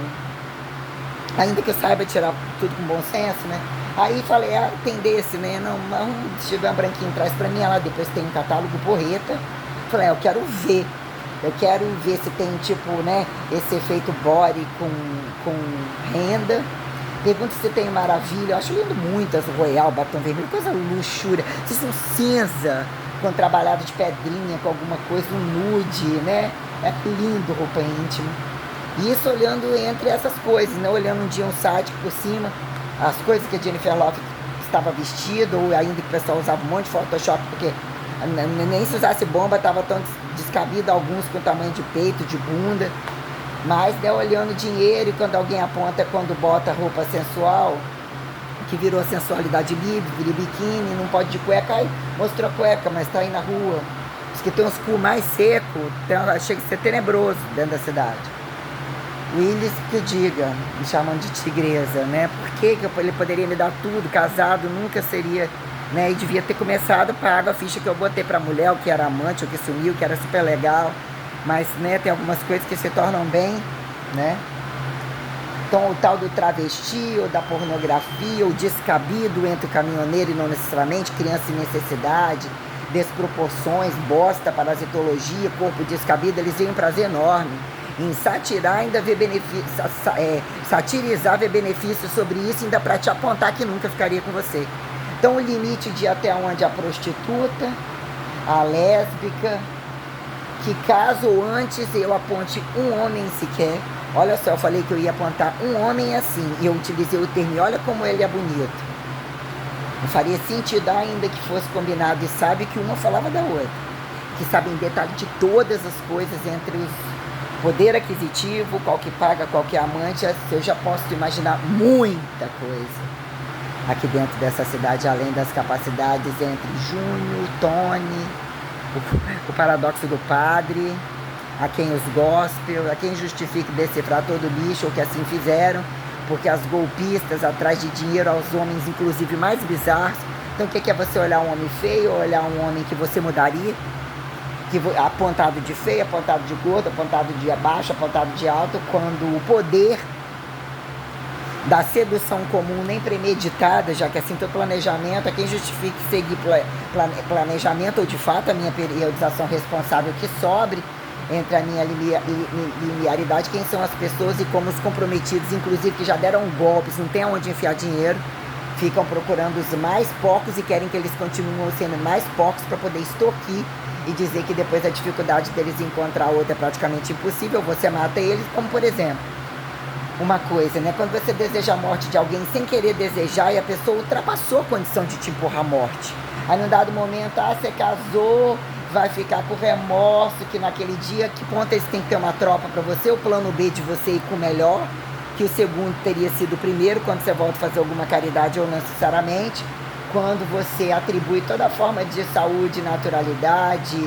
Ainda que eu saiba tirar tudo com bom senso, né? Aí falei, tem desse, né? Não, se tiver uma branquinha atrás pra mim, lá depois tem um catálogo porreta. Falei, eu quero ver se tem tipo, né, esse efeito body com renda. Pergunta se tem maravilha, eu acho lindo muito as Royal, batom vermelho, coisa luxúria. Se são cinza, com trabalhado de pedrinha, com alguma coisa, um nude, né? É lindo roupa íntima. E isso olhando entre essas coisas, né? Olhando um dia um site por cima, as coisas que a Jennifer Lopez estava vestida, ou ainda que o pessoal usava um monte de Photoshop, porque nem se usasse bomba estava tão descabido, alguns com tamanho de peito, de bunda, mas né, olhando dinheiro, e quando alguém aponta, quando bota roupa sensual, que virou sensualidade livre, vira biquíni, não pode de cueca, aí mostrou a cueca, mas tá aí na rua. Diz que tem uns cu mais seco, chega a ser tenebroso dentro da cidade. Willis que diga, me chamando de tigresa, né? Por que ele poderia me dar tudo, casado, nunca seria, né? E devia ter começado, pago a ficha que eu botei pra mulher, o que era amante, o que sumiu, o que era super legal. Mas, né, tem algumas coisas que se tornam bem, né? Então, o tal do travesti, ou da pornografia, ou descabido entre o caminhoneiro e não necessariamente, criança em necessidade, desproporções, bosta, parasitologia, corpo descabido, eles veem um prazer enorme em satirar, ainda ver benefício, satirizar, ver benefícios sobre isso, ainda para te apontar que nunca ficaria com você. Então o limite de até onde a prostituta, a lésbica, que caso antes eu aponte um homem sequer, olha só, eu falei que eu ia apontar um homem assim, e eu utilizei o termo, olha como ele é bonito. Não faria sentido ainda que fosse combinado, e sabe que uma falava da outra, que sabe em detalhe de todas as coisas entre os poder aquisitivo, qual que paga, qual que é amante, eu já posso imaginar muita coisa aqui dentro dessa cidade, além das capacidades entre Júnior, Tony, o paradoxo do padre, a quem os gospel, a quem justifica decifrar todo o lixo, ou que assim fizeram, porque as golpistas atrás de dinheiro aos homens, inclusive mais bizarros. Então o que é você olhar um homem feio ou olhar um homem que você mudaria? Apontado de feio, apontado de gordo, apontado de baixo, apontado de alto, quando o poder da sedução comum, nem premeditada, já que assim todo planejamento, a quem justifique seguir planejamento, ou de fato a minha periodização responsável que sobre entre a minha linearidade, quem são as pessoas e como os comprometidos, inclusive que já deram golpes, não tem onde enfiar dinheiro, ficam procurando os mais porcos e querem que eles continuem sendo mais porcos para poder extorquir e dizer que depois a dificuldade deles encontrar outra é praticamente impossível, você mata eles, como por exemplo, uma coisa, né? Quando você deseja a morte de alguém sem querer desejar e a pessoa ultrapassou a condição de te empurrar a morte. Aí num dado momento, você casou, vai ficar com remorso, que naquele dia, que ponto eles têm que ter uma tropa para você, o plano B de você ir com o melhor, que o segundo teria sido o primeiro, quando você volta a fazer alguma caridade ou não necessariamente, quando você atribui toda forma de saúde, naturalidade,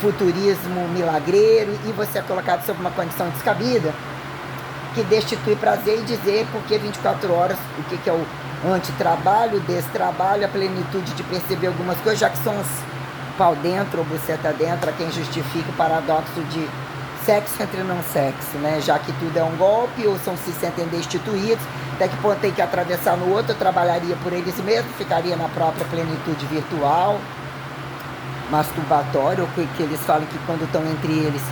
futurismo milagreiro, e você é colocado sob uma condição descabida, que destitui prazer e dizer porque 24 horas, o que é o antitrabalho, destrabalho, a plenitude de perceber algumas coisas, já que são os pau dentro ou buceta dentro, a quem justifica o paradoxo de sexo entre não sexo, né? Já que tudo é um golpe, ou são se sentem destituídos, até que ponto tem que atravessar no outro, eu trabalharia por eles mesmos, ficaria na própria plenitude virtual, masturbatório, ou que eles falam que quando estão entre eles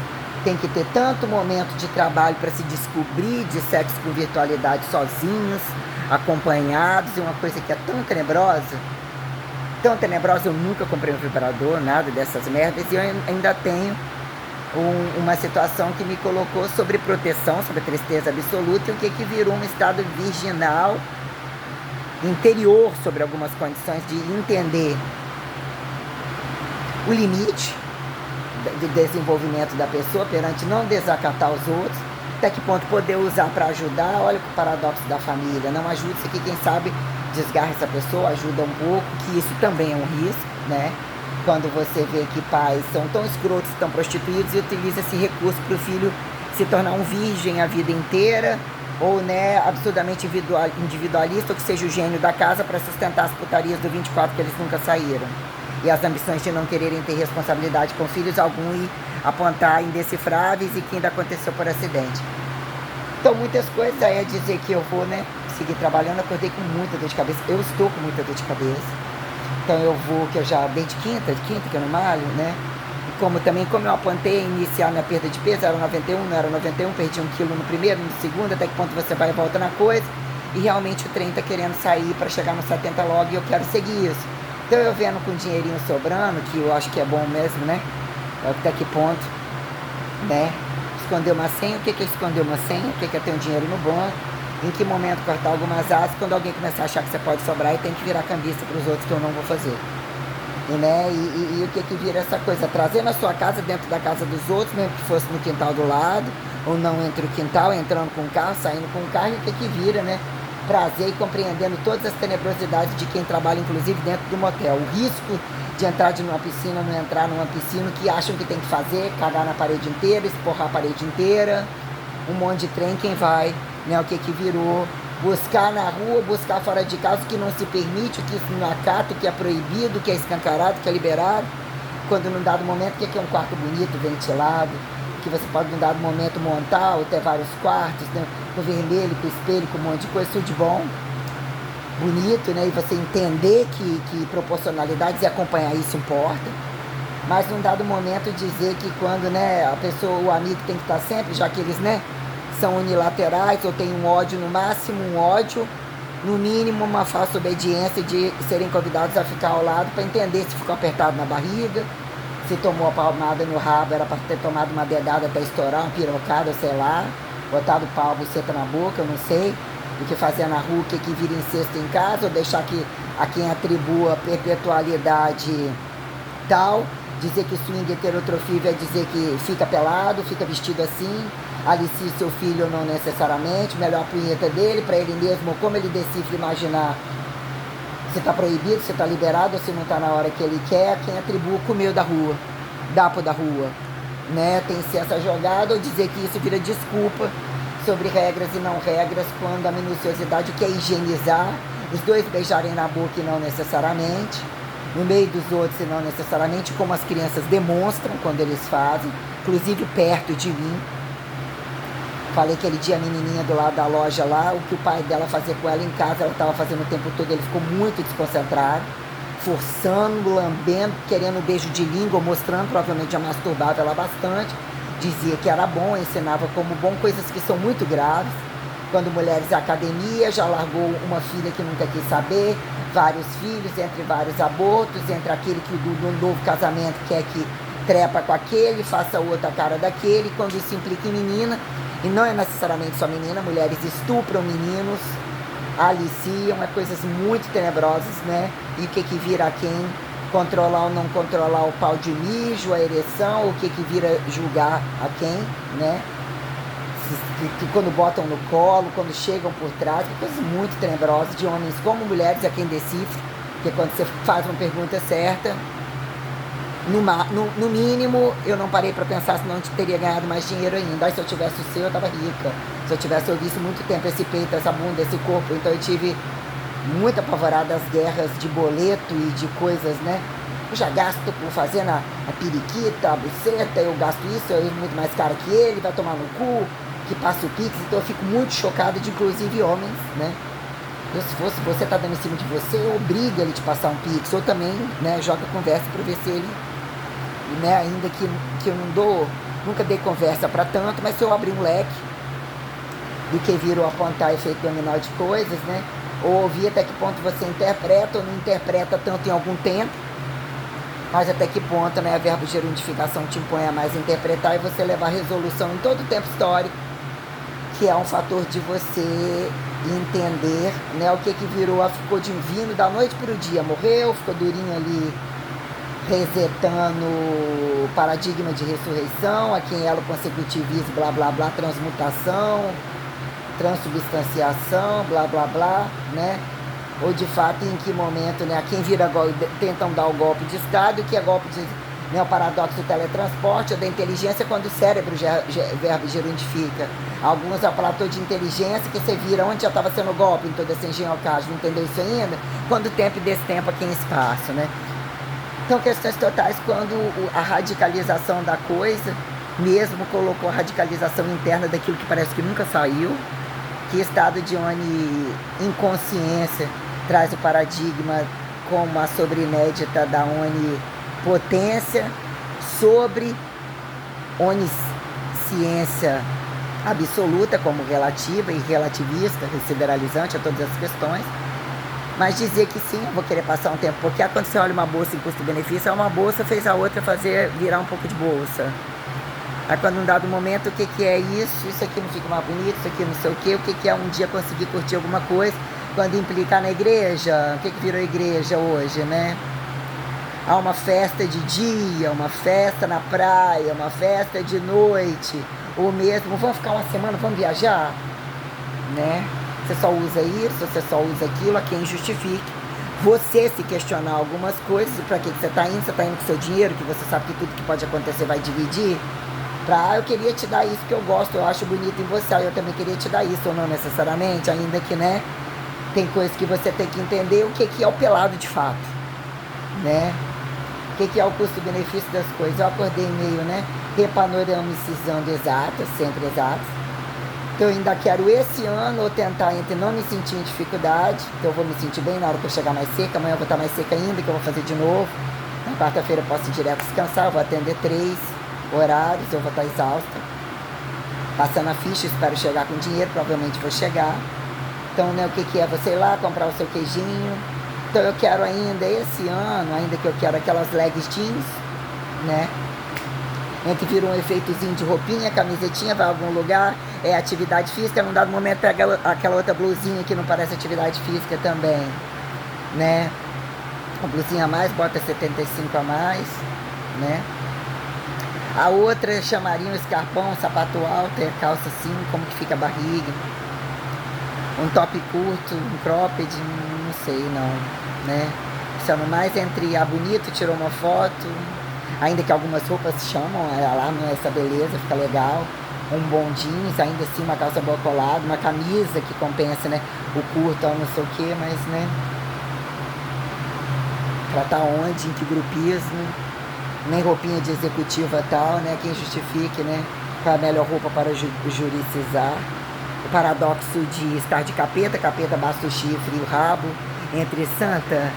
tem que ter tanto momento de trabalho para se descobrir de sexo com virtualidade sozinhos, acompanhados, e uma coisa que é tão tenebrosa, eu nunca comprei um vibrador, nada dessas merdas, e eu ainda tenho uma situação que me colocou sobre proteção, sobre tristeza absoluta, e o que virou um estado virginal interior sobre algumas condições de entender o limite de desenvolvimento da pessoa perante não desacatar os outros, até que ponto poder usar para ajudar. Olha o paradoxo da família, não ajuda isso aqui, quem sabe desgarra essa pessoa, ajuda um pouco, que isso também é um risco, né? Quando você vê que pais são tão escrotos, tão prostituídos, e utiliza esse recurso para o filho se tornar um virgem a vida inteira, ou né, absurdamente individualista, ou que seja o gênio da casa para sustentar as putarias do 24 que eles nunca saíram. E as ambições de não quererem ter responsabilidade com filhos algum e apontar indecifráveis e que ainda aconteceu por acidente. Então muitas coisas aí é dizer que eu vou, né, seguir trabalhando. Acordei com muita dor de cabeça, eu estou com muita dor de cabeça. Então eu vou, que eu já desde quinta que eu não malho, né? E como eu apontei iniciar minha perda de peso, era 91, não era 91, perdi 1 quilo no primeiro, no segundo, até que ponto você vai e volta na coisa. E realmente o trem tá querendo sair para chegar no 70 logo, e eu quero seguir isso. Então eu vendo com dinheirinho sobrando, que eu acho que é bom mesmo, né? Até que ponto, né? Esconder uma senha, o que é esconder uma senha? O que é ter um dinheiro no banco? Em que momento cortar algumas asas, quando alguém começar a achar que você pode sobrar e tem que virar cambista para os outros, que eu não vou fazer. E, né? E o que vira essa coisa? Trazer na sua casa, dentro da casa dos outros, mesmo que fosse no quintal do lado, ou não entre o quintal, entrando com o carro, saindo com o carro, e o que vira, né? Prazer e compreendendo todas as tenebrosidades de quem trabalha, inclusive dentro do motel. O risco de entrar numa piscina, não entrar numa piscina, que acham que tem que fazer, cagar na parede inteira, esporrar a parede inteira, um monte de trem, quem vai, né? O que virou, buscar na rua, buscar fora de casa, o que não se permite, o que não acata, o que é proibido, o que é escancarado, o que é liberado, quando num dado momento, o que é um quarto bonito, ventilado, que você pode num dado momento montar ou ter vários quartos, né? Com vermelho, com espelho, com um monte de coisa, tudo de bom. bonito, né? E você entender que proporcionalidades e acompanhar isso importa. Mas num dado momento dizer que quando, né, a pessoa, o amigo tem que estar sempre, já que eles, né, são unilaterais ou tem um ódio, no máximo um ódio, no mínimo uma falsa obediência de serem convidados a ficar ao lado para entender se ficou apertado na barriga, se tomou a palmada no rabo, era para ter tomado uma dedada até estourar, uma pirocada, sei lá, botado pau, buceta na boca, eu não sei, do que fazer na rua, que vira incesto em casa, ou deixar que a quem atribua perpetualidade tal, dizer que swing heterotrofia é dizer que fica pelado, fica vestido assim, alicie seu filho não necessariamente, melhor a punheta dele, para ele mesmo, como ele decifra imaginar se está proibido, se está liberado, ou se não está na hora que ele quer, quem atribua comer da rua, dapo da rua, né? Tem que ser essa jogada, ou dizer que isso vira desculpa sobre regras e não regras, quando a minuciosidade quer higienizar, os dois beijarem na boca e não necessariamente, no meio dos outros e não necessariamente, como as crianças demonstram quando eles fazem, inclusive perto de mim. Falei aquele dia a menininha do lado da loja lá, o que o pai dela fazia com ela em casa, ela estava fazendo o tempo todo, ele ficou muito desconcentrado, forçando, lambendo, querendo um beijo de língua, mostrando, provavelmente já masturbava ela bastante, dizia que era bom, ensinava como bom, coisas que são muito graves. Quando mulheres à academia, já largou uma filha que nunca quis saber, vários filhos, entre vários abortos, entre aquele que do novo casamento quer que trepa com aquele, faça outra cara daquele, quando isso implica em menina, e não é necessariamente só menina, mulheres estupram meninos, aliciam, é coisas muito tenebrosas, né? E o que vira a quem controlar ou não controlar o pau de mijo, a ereção, o que vira julgar a quem, né? Que quando botam no colo, quando chegam por trás, coisas muito tenebrosas de homens como mulheres, a quem decifra, porque quando você faz uma pergunta certa, no mínimo, eu não parei para pensar, senão eu teria ganhado mais dinheiro ainda. Aí, se eu tivesse o seu, eu tava rica. Se eu tivesse ouvido muito tempo esse peito, essa bunda, esse corpo, então eu tive muito apavorada as guerras de boleto e de coisas, né? Eu já gasto por fazer a periquita, a buceta, eu gasto isso, eu é muito mais caro que ele, vai tomar no cu, que passa o Pix, então eu fico muito chocada de inclusive homens, né? Eu, se fosse você tá dando em cima de você, obriga ele te passar um Pix, ou também, né, joga conversa para ver se ele, né, ainda que eu não dou, nunca dei conversa para tanto, mas se eu abrir um leque do que virou apontar efeito dominó de coisas, né, ou ouvir até que ponto você interpreta ou não interpreta tanto em algum tempo, mas até que ponto, né, a verbo gerundificação te impõe a mais interpretar e você levar a resolução em todo o tempo histórico, que é um fator de você entender, né, o que virou, ficou divino da noite para o dia, morreu, ficou durinho ali, resetando o paradigma de ressurreição, a quem ela consecutivismo, blá blá blá, transmutação, transubstanciação, blá blá blá, né? Ou de fato em que momento, né, a quem vira tentam dar o golpe de Estado, que é golpe de, né, o paradoxo do teletransporte ou da inteligência, quando o cérebro verbo gerundifica. Alguns apelatou de inteligência, que você vira onde já estava sendo golpe, em toda essa engenhocagem, não entendeu isso ainda? Quando o tempo desse tempo aqui em espaço, né? Então, questões totais, quando a radicalização da coisa, mesmo colocou a radicalização interna daquilo que parece que nunca saiu, que estado de inconsciência traz o paradigma como a sobreinédita da onipotência sobre onisciência absoluta como relativa e relativista, resideralizante a todas as questões. Mas dizer que sim, eu vou querer passar um tempo, porque quando você olha uma bolsa em custo-benefício, uma bolsa fez a outra virar um pouco de bolsa. Aí quando num dado momento, o que é isso aqui não fica mais bonito, isso aqui não sei o que é um dia conseguir curtir alguma coisa, quando implicar na igreja, o que virou igreja hoje, né? Há uma festa de dia, uma festa na praia, uma festa de noite, ou mesmo, vamos ficar uma semana, vamos viajar, né? Você só usa isso, você só usa aquilo, a quem justifique. Você se questionar algumas coisas, para que você está indo? Você está indo com seu dinheiro, que você sabe que tudo que pode acontecer vai dividir? Eu queria te dar isso que eu gosto, eu acho bonito em você, eu também queria te dar isso, ou não necessariamente, ainda que, né, tem coisas que você tem que entender o que é o pelado de fato, né? O que é o custo-benefício das coisas. Eu acordei meio, né, repanoramicizando exatas, sempre exatas, Então eu ainda quero esse ano ou tentar entre não me sentir em dificuldade, então eu vou me sentir bem na hora que eu chegar mais seca, amanhã eu vou estar mais seca ainda, que eu vou fazer de novo. Na quarta-feira eu posso ir direto descansar, eu vou atender 3 horários, eu vou estar exausta. Passando a ficha, espero chegar com dinheiro, provavelmente vou chegar. Então, né, o que é você ir lá, comprar o seu queijinho. Então eu quero ainda, esse ano, ainda que eu quero aquelas legs jeans, né? Entre vira um efeitozinho de roupinha, camisetinha, vai a algum lugar, é atividade física, num dado momento pega aquela outra blusinha que não parece atividade física também, né? Uma blusinha a mais, bota 75 a mais, né? A outra chamaria um escarpão, um sapato alto, é calça assim, como que fica a barriga. Um top curto, um cropped, não sei não, né? Sendo mais entre a bonito, tirou uma foto, ainda que algumas roupas chamam lá, não é essa beleza, fica legal. Um bom jeans, ainda assim uma calça boa colada, uma camisa que compensa, né? O curto, não sei o que, mas, né? Pra tá onde, em que grupismo, nem roupinha de executiva tal, né? Quem justifique, né? Qual é a melhor roupa para juricizar. O paradoxo de estar de capeta, capeta basta o chifre e o rabo, entre santa,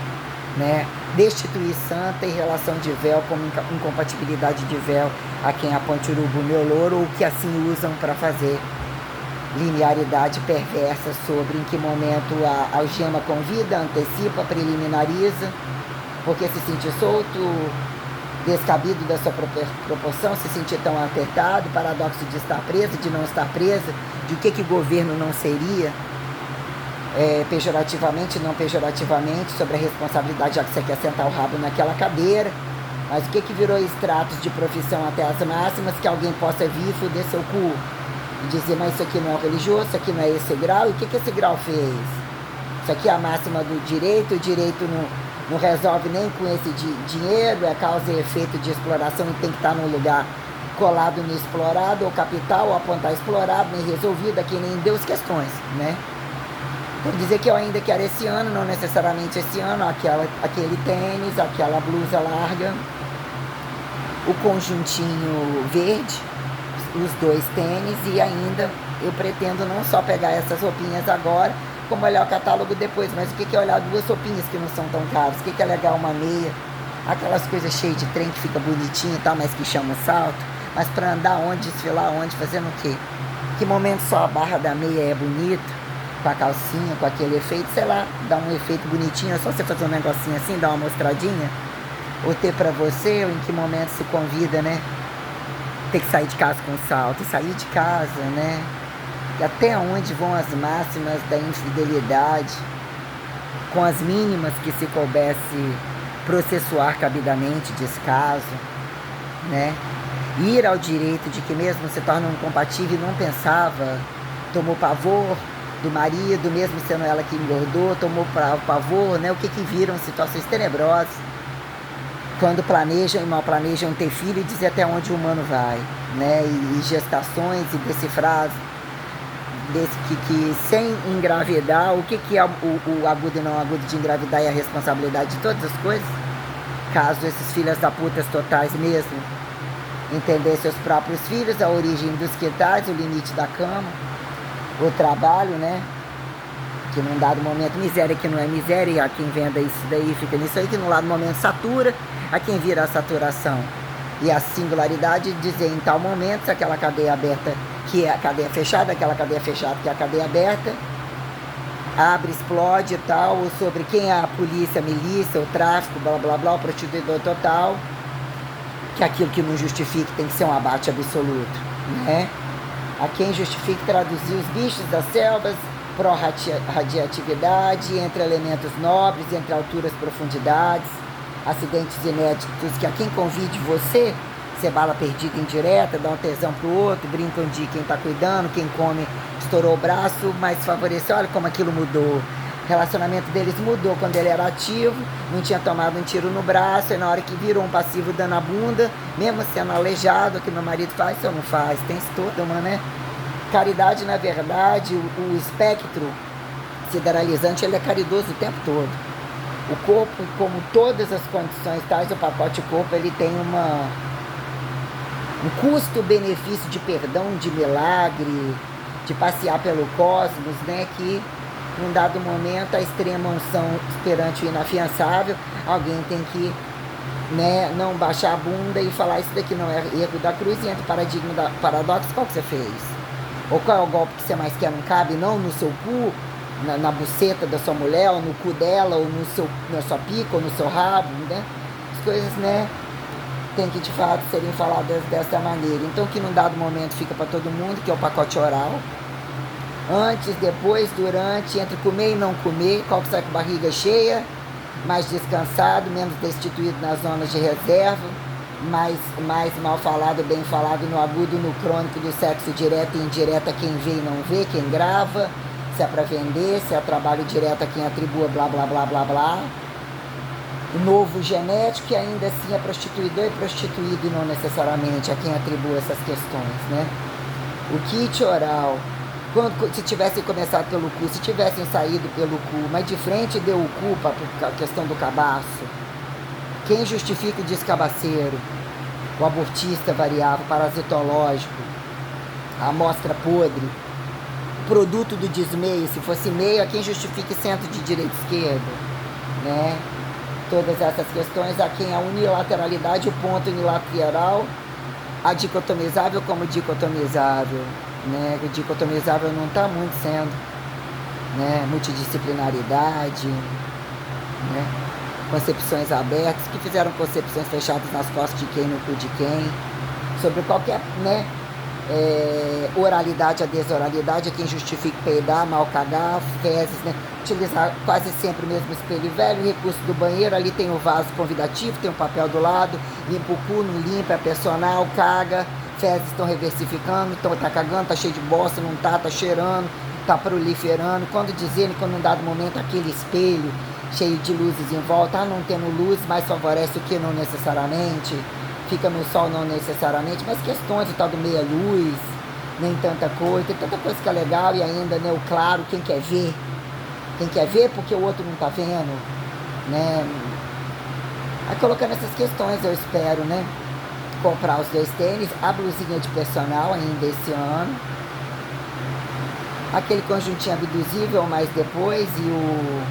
né? Destituir santa em relação de véu, como incompatibilidade de véu a quem aponte urubu meu louro, ou que assim usam para fazer linearidade perversa sobre em que momento a algema convida, antecipa, preliminariza, porque se sentir solto, descabido da sua proporção, se sentir tão apertado, paradoxo de estar presa, de não estar presa, de o que o governo não seria, pejorativamente, não pejorativamente, sobre a responsabilidade, já que você quer sentar o rabo naquela cadeira, mas o que virou extratos de profissão até as máximas, que alguém possa vir e fuder seu cu, e dizer, mas isso aqui não é religioso, isso aqui não é esse grau, e o que esse grau fez? Isso aqui é a máxima do direito, o direito não resolve nem com esse dinheiro, é causa e efeito de exploração e tem que estar num lugar colado no explorado, ou capital, ou apontar explorado, nem resolvido, aqui nem Deus questões, né? Por dizer que eu ainda quero esse ano, não necessariamente esse ano, aquele tênis, aquela blusa larga, o conjuntinho verde, os 2 tênis, e ainda eu pretendo não só pegar essas roupinhas agora, como olhar o catálogo depois, mas o que é olhar 2 roupinhas que não são tão caras, o que é legal uma meia, aquelas coisas cheias de trem que fica bonitinho e tal, mas que chama salto, mas para andar onde, desfilar onde, fazendo o quê? Que momento só a barra da meia é bonita, com a calcinha, com aquele efeito, sei lá, dá um efeito bonitinho, é só você fazer um negocinho assim, dar uma mostradinha, ou ter pra você, ou em que momento se convida, né? Ter que sair de casa com salto, sair de casa, né? E até onde vão as máximas da infidelidade, com as mínimas que se coubesse processuar cabidamente descaso, né? Ir ao direito de que mesmo se torna incompatível e não pensava, tomou pavor do marido, mesmo sendo ela que engordou, tomou pavor, né? O que viram situações tenebrosas quando planejam e mal planejam ter filho e dizer até onde o humano vai, né? E gestações e decifrar que sem engravidar, o que é o agudo e não agudo de engravidar e a responsabilidade de todas as coisas, caso esses filhos da putas totais mesmo entender seus próprios filhos, a origem dos quitais, o limite da cama, o trabalho, né? Que num dado momento miséria que não é miséria, e a quem venda isso daí fica nisso aí, que num dado momento satura, a quem vira a saturação. E a singularidade de dizer em tal momento, se aquela cadeia aberta, que é a cadeia fechada, aquela cadeia fechada, que é a cadeia aberta, abre, explode e tal, ou sobre quem é a polícia, a milícia, o tráfico, blá blá blá, o prostituidor total, que aquilo que não justifique tem que ser um abate absoluto, né? A quem justifique traduzir os bichos das selvas, pró-radiatividade, entre elementos nobres, entre alturas, profundidades, acidentes inéditos, que a quem convide você, ser bala perdida indireta, dá um tesão pro outro, brincam de quem tá cuidando, quem come, estourou o braço, mas favoreceu, olha como aquilo mudou. O relacionamento deles mudou quando ele era ativo, não tinha tomado um tiro no braço, e na hora que virou um passivo dando a bunda, mesmo sendo aleijado, o que meu marido faz, se eu não faz, tem isso toda uma, né? Caridade, na verdade, o espectro sideralizante, ele é caridoso o tempo todo. O corpo, como todas as condições tais, o pacote corpo, ele tem um custo-benefício de perdão, de milagre, de de passear pelo cosmos, né? Que num dado momento a extrema unção perante o inafiançável, alguém tem que, né, não baixar a bunda e falar isso daqui não é erro da cruz e entra o paradigma da paradoxo. Qual que você fez? Ou qual é o golpe que você mais quer? Não cabe não no seu cu, na buceta da sua mulher, ou no cu dela, ou na sua pica, ou no seu rabo, né? As coisas, né, tem que de fato serem faladas dessa maneira. Então que num dado momento fica para todo mundo, que é o pacote oral. Antes, depois, durante, entre comer e não comer, qual que sai com barriga cheia, mais descansado, menos destituído nas zonas de reserva, mais mal falado, bem falado no agudo, no crônico, do sexo direto e indireto a quem vê e não vê, quem grava, se é para vender, se é trabalho direto a quem atribua, blá, blá, blá, blá, blá. Novo genético, que ainda assim é prostituidor e prostituído e não necessariamente a quem atribua essas questões, né? O kit oral, se tivessem começado pelo cu, se tivessem saído pelo cu, mas de frente deu o cu para a questão do cabaço, quem justifica o descabaceiro, o abortista variável, parasitológico, a amostra podre, o produto do desmeio, se fosse meio, a quem justifica centro de direita e esquerda, né? Todas essas questões, a quem a unilateralidade, o ponto unilateral, a dicotomizável como dicotomizável, né? O dicotomizável não está muito sendo, né? Multidisciplinaridade, né? Concepções abertas, que fizeram concepções fechadas nas costas de quem, no cu de quem, sobre qualquer, né? Oralidade, a desoralidade, é quem justifica peidar, mal cagar, fezes, né? Utilizar quase sempre o mesmo espelho velho, o recurso do banheiro, ali tem o vaso convidativo, tem o papel do lado, limpa o cu, não limpa, é personal, caga, fezes estão reversificando, então tá cagando, tá cheio de bosta, não tá cheirando, tá proliferando, quando dizendo que num dado momento aquele espelho cheio de luzes em volta, não tendo luz, mais favorece o que não necessariamente, fica no sol não necessariamente, mas questões do tal do meia-luz, nem tanta coisa, tem tanta coisa que é legal e ainda, né, o claro, quem quer ver porque o outro não tá vendo, né? Aí colocando essas questões, eu espero, né, comprar os 2 tênis, a blusinha de personal ainda esse ano, aquele conjuntinho abduzível, mas depois, e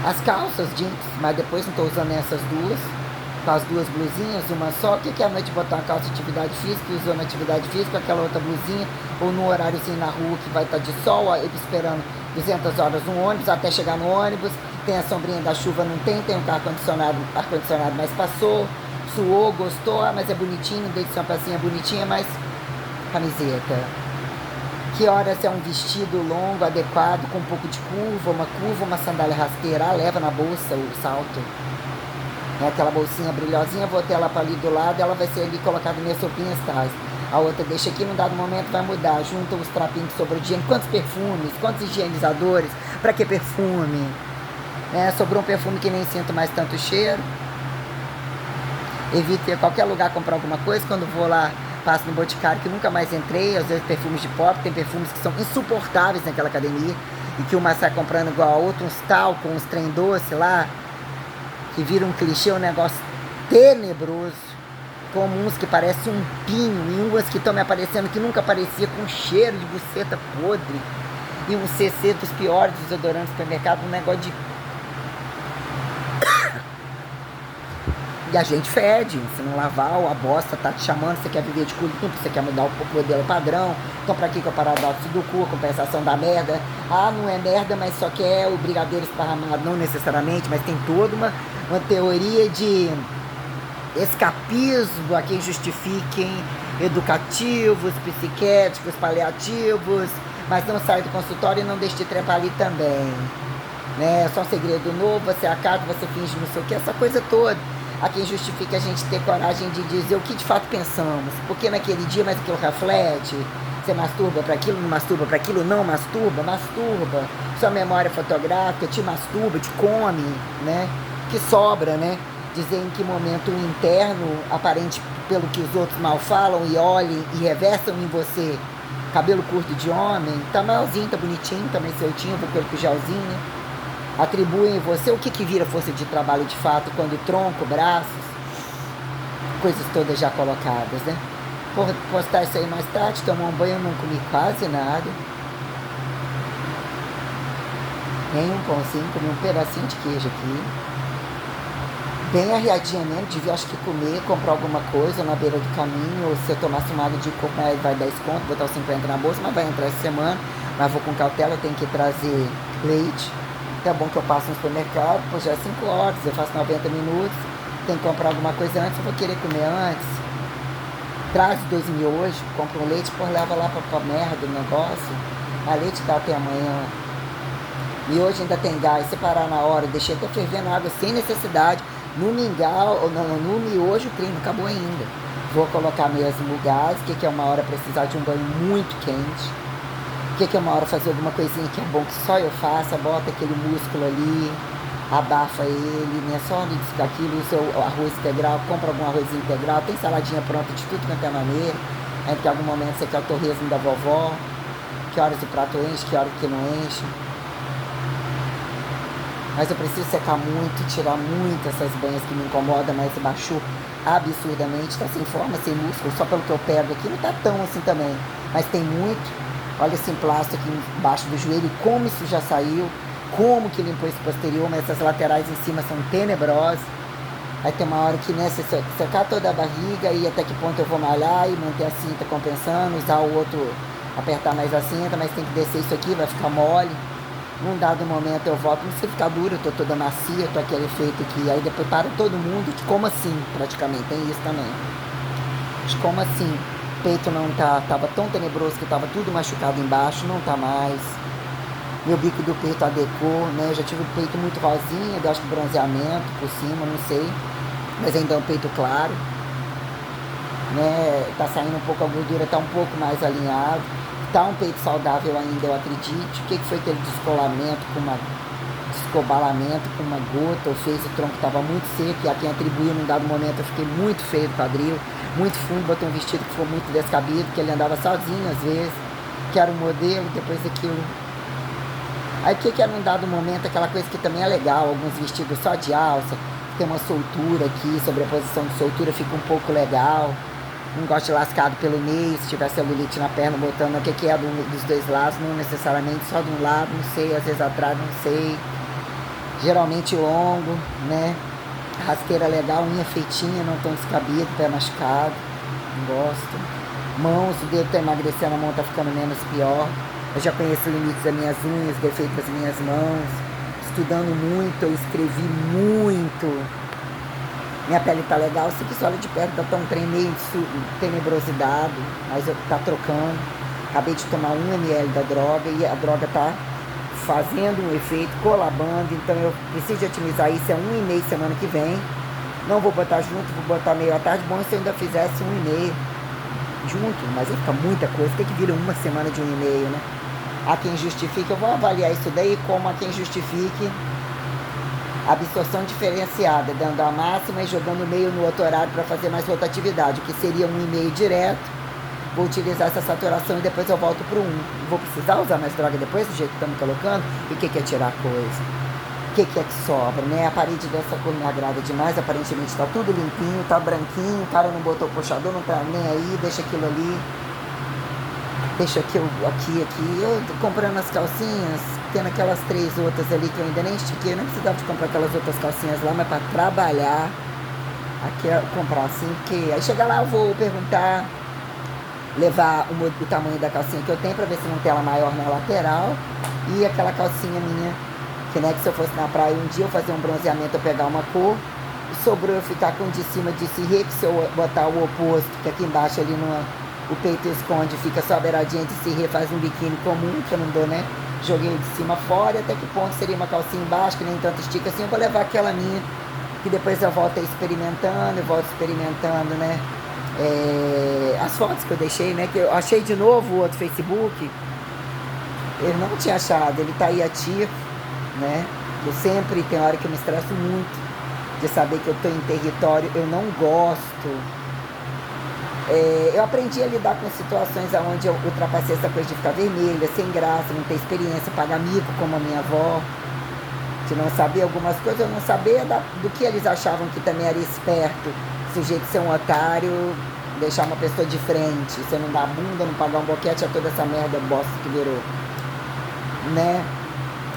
as calças jeans, mas depois não tô usando essas duas, com as 2 blusinhas, uma só. O que é a noite botar uma calça de atividade física e usando atividade física, aquela outra blusinha, ou no horáriozinho na rua que vai estar de sol, esperando 200 horas no ônibus, até chegar no ônibus, tem a sombrinha da chuva, não tem um ar-condicionado, mas passou, suou, gostou, mas é bonitinho, deixa uma pecinha bonitinha, mas camiseta. Que horas é um vestido longo, adequado, com um pouco de curva, uma sandália rasteira, leva na bolsa o salto. É aquela bolsinha brilhosinha, vou ter ela para ali do lado, ela vai ser ali colocada minhas roupinhas tais. A outra deixa aqui, num dado momento vai mudar, junta os trapinhos que sobrou de higiene. Quantos perfumes, quantos higienizadores, para que perfume? Sobrou um perfume que nem sinto mais tanto cheiro. Evito ir a qualquer lugar comprar alguma coisa, quando vou lá, passo no Boticário, que nunca mais entrei, às vezes perfumes de pop, tem perfumes que são insuportáveis naquela academia, e que uma sai comprando igual a outra, uns talco, uns trem doce lá, que vira um clichê, um negócio tenebroso, como uns que parecem um pinho, e umas que estão me aparecendo que nunca aparecia, com cheiro de buceta podre, e um CC dos piores desodorantes do supermercado, um negócio de... E a gente fede, se não lavar, a bosta tá te chamando, você quer viver de cu limpo, você quer mudar o modelo padrão, então pra que é o paradoxo do cu, a compensação da merda? Não é merda, mas só quer o brigadeiro esparramado, não necessariamente, mas tem toda uma teoria de escapismo a quem justifiquem educativos, psiquiátricos, paliativos, mas não sai do consultório e não deixe de trepar ali também, né? É só um segredo novo, você acata, você finge não sei o que, essa coisa toda. A quem justifica a gente ter coragem de dizer o que de fato pensamos, porque naquele dia, mas aquilo reflete, você masturba para aquilo, não masturba para aquilo, não masturba, sua memória fotográfica te masturba, te come, né? Que sobra, né? Dizer em que momento o interno, aparente pelo que os outros mal falam e olhem e reversam em você, cabelo curto de homem, tá malzinho, tá bonitinho, também soltinho, vou com gelzinho, atribuem em você o que vira força de trabalho de fato, quando tronco, braços, coisas todas já colocadas, né? postar isso aí mais tarde, tomar um banho, eu não comi quase nada. Nem um pãozinho, comi um pedacinho de queijo aqui. Bem arriadinha mesmo, devia acho que comer, comprar alguma coisa na beira do caminho, ou se eu tomasse uma água de coco, vai 10 conto, botar os 50 na bolsa, mas vai entrar essa semana, mas vou com cautela, eu tenho que trazer leite. Então é bom que eu passo no supermercado, pois já é 5 horas, eu faço 90 minutos, tenho que comprar alguma coisa antes, eu vou querer comer antes. Traz 2 miojos, compra um leite, depois leva lá pra merda o negócio. A leite dá até amanhã. Miojo ainda tem gás, separar na hora, deixei até fervendo a água sem necessidade. No mingau, ou não, no miojo, o creme acabou ainda. Vou colocar mesmo o gás, que é uma hora precisar de um banho muito quente. Que é uma hora fazer alguma coisinha que é bom que só eu faça, bota aquele músculo ali, abafa ele, né? Só isso, aquilo, usa o arroz integral, compra algum arroz integral, tem saladinha pronta de tudo quanto é maneira. Aí que em algum momento você quer o torresmo da vovó, que horas o prato enche, que horas que não enche. Mas eu preciso secar muito, tirar muito essas banhas que me incomodam, mas baixou absurdamente, tá sem forma, sem músculo, só pelo que eu pego aqui, não tá tão assim também, mas tem muito. Olha esse plástico aqui embaixo do joelho, como isso já saiu, como que limpou esse posterior, mas essas laterais em cima são tenebrosas. Aí tem uma hora que, né, você secar toda a barriga e até que ponto eu vou malhar e manter a cinta compensando, usar o outro, apertar mais a cinta, mas tem que descer isso aqui, vai ficar mole. Num dado momento eu volto, não sei ficar duro, eu tô toda macia, tô aquele efeito aqui, aí depois para todo mundo, que como assim, praticamente, tem isso também. Mas como assim? O peito não tá, tava tão tenebroso que tava tudo machucado embaixo, não tá mais. Meu bico do peito adequou, né, eu já tive o peito muito rosinha, eu acho que bronzeamento por cima, não sei, mas ainda é um peito claro, né, tá saindo um pouco a gordura, tá um pouco mais alinhado. Tá um peito saudável ainda, eu acredito. O que foi aquele descolamento descobalamento com uma gota, ou fez o tronco que estava muito seco, e a quem atribuiu num dado momento eu fiquei muito feio do quadril, muito fundo, botei um vestido que foi muito descabido, que ele andava sozinho às vezes, que era um modelo, depois aquilo. Aí o que era num dado momento, aquela coisa que também é legal, alguns vestidos só de alça, tem uma soltura aqui, sobre a posição de soltura fica um pouco legal. Não gosto de lascado pelo meio, se tiver celulite na perna, botando o que é dos dois lados, não necessariamente só de um lado, não sei, às vezes atrás, não sei. Geralmente longo, né? Rasteira legal, unha feitinha, não tão descabido, pé machucado, não gosto. Mãos, o dedo tá emagrecendo, a mão tá ficando menos pior. Eu já conheço os limites das minhas unhas, defeitos das minhas mãos. Estudando muito, eu escrevi muito. Minha pele tá legal, se que olha de perto, tá um trem meio tenebrosidade, mas eu tá trocando. Acabei de tomar 1 ml da droga e a droga tá fazendo um efeito, colabando, então eu preciso de otimizar isso, é 1,5 semana que vem. Não vou botar junto, vou botar meio à tarde, bom se eu ainda fizesse 1,5 junto, mas aí fica muita coisa, tem que vir uma semana de 1,5, né? Há quem justifique, eu vou avaliar isso daí como há quem justifique absorção diferenciada, dando a máxima e jogando meio no outro horário para fazer mais rotatividade, o que seria 1,5 direto. Vou utilizar essa saturação e depois eu volto para o 1. Vou precisar usar mais droga depois, do jeito que estamos colocando? E o que é tirar coisa? O que é que sobra, né? A parede dessa cor me agrada demais, aparentemente está tudo limpinho, tá branquinho, o cara não botou o puxador, não tá nem aí, deixa aquilo ali. Deixa aquilo aqui. Eu tô comprando as calcinhas, tendo aquelas 3 outras ali que eu ainda nem estiquei, eu não precisava de comprar aquelas outras calcinhas lá, mas para trabalhar, aqui é comprar assim, porque aí chegar lá eu vou perguntar, levar o tamanho da calcinha que eu tenho para ver se não tem ela maior na lateral, e aquela calcinha minha, que né, que se eu fosse na praia um dia eu fazer um bronzeamento, eu pegar uma cor, e sobrou eu ficar com de cima de cirrê, que se eu botar o oposto, que aqui embaixo ali o peito esconde, fica só a beiradinha de cirrê, faz um biquíni comum, que eu não dou, né? Joguei de cima fora, até que ponto seria uma calcinha embaixo, que nem tanto estica assim, eu vou levar aquela minha, que depois eu volto experimentando, né? As fotos que eu deixei, né? Que eu achei de novo o outro Facebook, eu não tinha achado, ele tá aí ativo, né? Eu sempre, tem hora que eu me estresso muito, de saber que eu tô em território, eu não gosto. Eu aprendi a lidar com situações onde eu ultrapassei essa coisa de ficar vermelha, sem graça, não ter experiência, pagar mico como a minha avó, de não saber algumas coisas, eu não saber do que eles achavam que também era esperto, sujeito de ser um otário, deixar uma pessoa de frente, você não dar bunda, não pagar um boquete, é toda essa merda bosta que virou, né?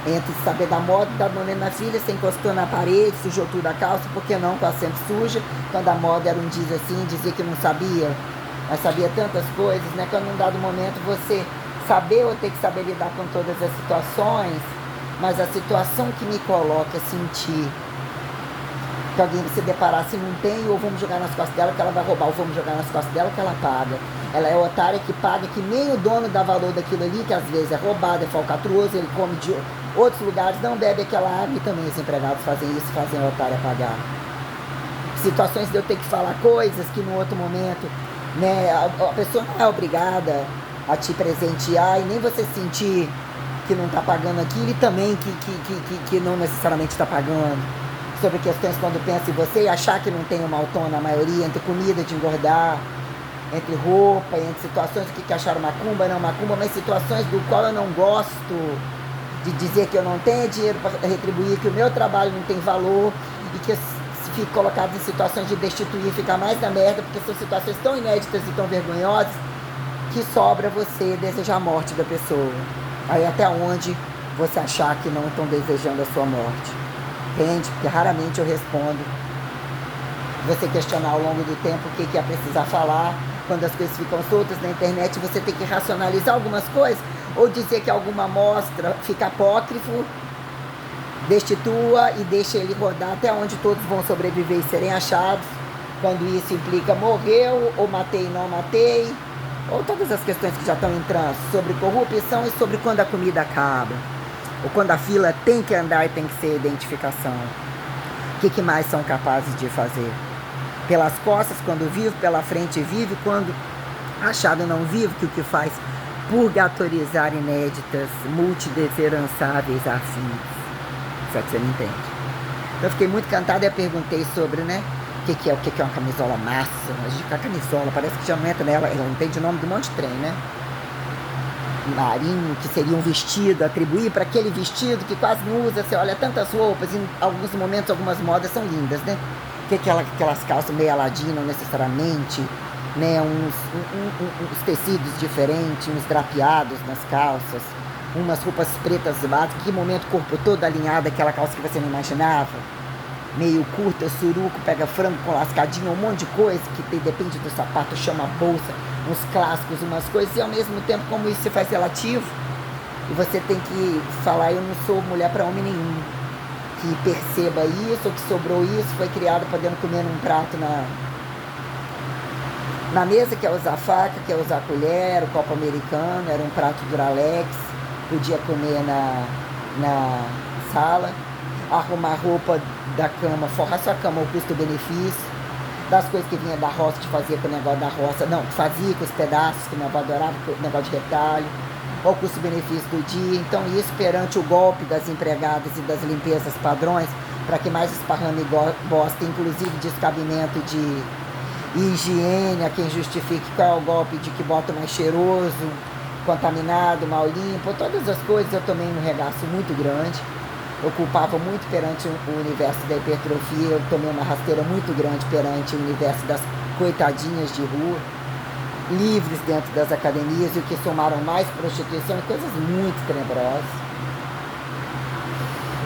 Entre saber da moda, dar banana na filha, você encostou na parede, sujou tudo a calça, por que não com a sempre suja? Quando a moda era um diz assim, dizia que não sabia, mas sabia tantas coisas, né? Quando num dado momento você saber ou ter que saber lidar com todas as situações, mas a situação que me coloca a sentir que alguém se deparar se não tem, ou vamos jogar nas costas dela que ela vai roubar, ou vamos jogar nas costas dela que ela paga. Ela é otária que paga, que nem o dono dá valor daquilo ali, que às vezes é roubado, é falcatruoso, ele come de outros lugares, não bebe aquela água, e também os empregados fazem isso, fazem a otária pagar. Situações de eu ter que falar coisas que no outro momento, né, a pessoa não é obrigada a te presentear, e nem você sentir que não está pagando aquilo, e também que não necessariamente está pagando. Sobre questões quando pensa em você e achar que não tem uma autona na maioria, entre comida de engordar, entre roupa, entre situações que acharam macumba, não macumba, mas situações do qual eu não gosto de dizer que eu não tenho dinheiro para retribuir, que o meu trabalho não tem valor e que fico colocado em situações de destituir e ficar mais na merda, porque são situações tão inéditas e tão vergonhosas que sobra você desejar a morte da pessoa. Aí até onde você achar que não estão desejando a sua morte. Entende? Porque raramente eu respondo. Você questionar ao longo do tempo o que é precisar falar, quando as coisas ficam soltas na internet, você tem que racionalizar algumas coisas, ou dizer que alguma amostra fica apócrifo, destitua e deixa ele rodar até onde todos vão sobreviver e serem achados, quando isso implica morreu, ou matei e não matei, ou todas as questões que já estão em trânsito, sobre corrupção e sobre quando a comida acaba. Ou quando a fila tem que andar e tem que ser identificação. O que mais são capazes de fazer? Pelas costas, quando vivo, pela frente vive, quando achado não vivo, que o que faz? Purgatorizar inéditas, multideferançáveis afins. Só que você não entende. Eu fiquei muito cantada e perguntei sobre, né? O que é uma camisola massa? A gente com a camisola, parece que já não entra nela, ela não entende o nome de um monte de trem, né? Marinho, que seria um vestido, atribuir para aquele vestido que quase não usa, você olha tantas roupas, em alguns momentos algumas modas são lindas, né? Que aquelas calças meio aladino necessariamente, né? Uns tecidos diferentes, uns drapeados nas calças, umas roupas pretas básicas, que momento o corpo todo alinhado, aquela calça que você não imaginava, meio curta, suruco, pega frango com lascadinho, um monte de coisa que depende do sapato, chama bolsa, uns clássicos, umas coisas, e ao mesmo tempo como isso se faz relativo, e você tem que falar, eu não sou mulher para homem nenhum, que perceba isso, ou que sobrou isso, foi criado podendo comer num prato na mesa, quer usar faca, quer usar colher, o copo americano, era um prato Duralex, podia comer na sala, arrumar roupa da cama, forrar sua cama ao custo-benefício, das coisas que vinha da roça, de fazer com o negócio da roça, não, que fazia com os pedaços, que minha avó adorava, o negócio de retalho, ou custo-benefício do dia. Então isso perante o golpe das empregadas e das limpezas padrões, para que mais esparrame e bosta, inclusive descabimento de higiene, a quem justifique qual é o golpe de que bota mais cheiroso, contaminado, mal limpo, todas as coisas eu tomei um regaço muito grande. Eu culpava muito perante o universo da hipertrofia, eu tomei uma rasteira muito grande perante o universo das coitadinhas de rua, livres dentro das academias, e o que somaram mais prostituição e coisas muito tenebrosas.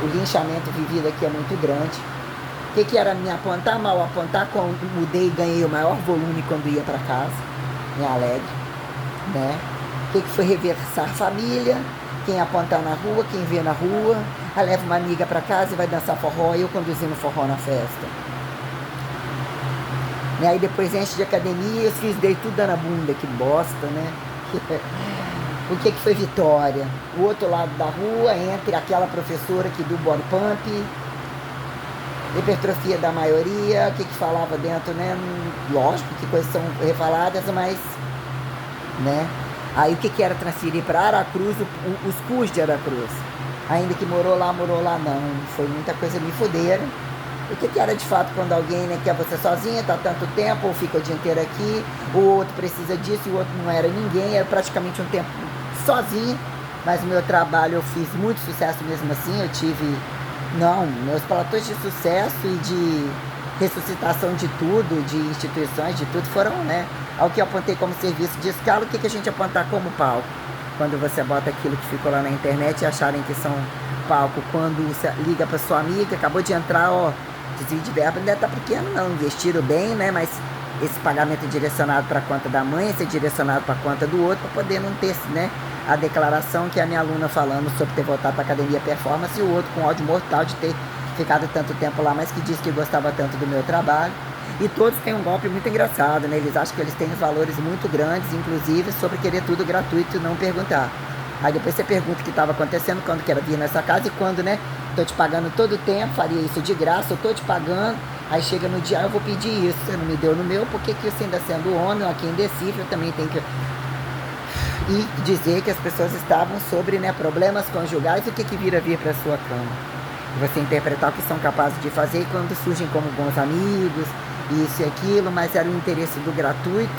O linchamento vivido aqui é muito grande. O que era me apontar, mal apontar, quando mudei e ganhei o maior volume quando ia para casa, em Alegre, né? O que foi reversar família, quem apontar na rua, quem vê na rua, aí leva uma amiga para casa e vai dançar forró, e eu conduzindo forró na festa. Né? Aí depois enche de academia, eu fiz, dei tudo na bunda, que bosta, né? O que foi vitória? O outro lado da rua, entre aquela professora que do body pump, hipertrofia da maioria, o que falava dentro, né? Lógico que coisas são refaladas, mas, né? Aí o que era transferir para Aracruz, os cus de Aracruz. Ainda que morou lá, não. Foi muita coisa me fuderam. O que era de fato quando alguém, né, quer você sozinha, tá tanto tempo, ou fica o dia inteiro aqui, o outro precisa disso, e o outro não era ninguém, era praticamente um tempo sozinha. Mas o meu trabalho eu fiz muito sucesso mesmo assim, eu tive, meus platôs de sucesso e de ressuscitação de tudo, de instituições, de tudo, foram, né, ao que eu apontei como serviço de escala. O que a gente apontar como palco? Quando você bota aquilo que ficou lá na internet e acharem que são palco, quando você liga para sua amiga, acabou de entrar, ó, desvio de verba, ainda tá pequeno não, investiram bem, né, mas esse pagamento é direcionado para a conta da mãe, esse é direcionado para a conta do outro, para poder não ter, né, a declaração que a minha aluna falando sobre ter voltado para a academia performance e o outro com ódio mortal de ter ficado tanto tempo lá, mas que disse que gostava tanto do meu trabalho. E todos têm um golpe muito engraçado, né? Eles acham que eles têm valores muito grandes, inclusive sobre querer tudo gratuito e não perguntar. Aí depois você pergunta o que estava acontecendo, quando que era vir nessa casa e quando, né? Tô te pagando todo o tempo, faria isso de graça, eu tô te pagando. Aí chega no dia, eu vou pedir isso, você não me deu no meu, por que você ainda sendo homem, aqui indecível, também tem que... E dizer que as pessoas estavam sobre, né, problemas conjugais e o que vira vir para sua cama. Você interpretar o que são capazes de fazer quando surgem como bons amigos, isso e aquilo, mas era o interesse do gratuito.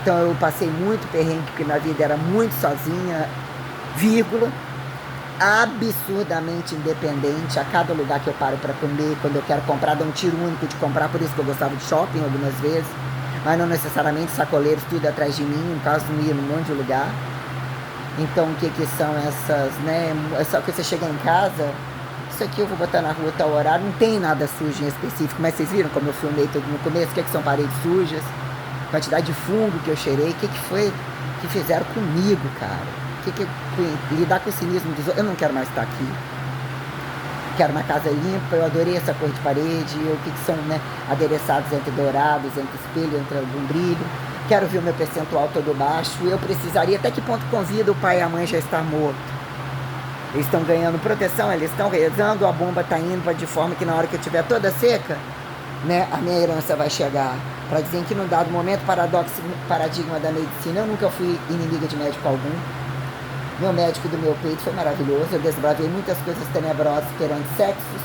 Então eu passei muito perrengue, porque minha vida era muito sozinha, vírgula, absurdamente independente. A cada lugar que eu paro para comer, quando eu quero comprar, dou um tiro único de comprar, por isso que eu gostava de shopping algumas vezes, mas não necessariamente sacoleiros tudo atrás de mim, no caso não ia num monte de lugar. Então o que são essas, né, é só que você chega em casa, isso aqui eu vou botar na rua tal horário, não tem nada sujo em específico, mas vocês viram como eu filmei tudo no começo, o que são paredes sujas, quantidade de fungo que eu cheirei, o que foi que fizeram comigo, cara? Lidar com o cinismo dos outros, eu não quero mais estar aqui. Quero uma casa limpa, eu adorei essa cor de parede, o que são, né, adereçados entre dourados, entre espelho, entre algum brilho. Quero ver o meu percentual todo baixo, eu precisaria, até que ponto convida o pai e a mãe já estar morto? Eles estão ganhando proteção, eles estão rezando, a bomba está indo de forma que na hora que eu estiver toda seca, né, a minha herança vai chegar. Para dizer que num dado momento, paradigma da medicina, eu nunca fui inimiga de médico algum. Meu médico do meu peito foi maravilhoso, eu desbravei muitas coisas tenebrosas perante sexos,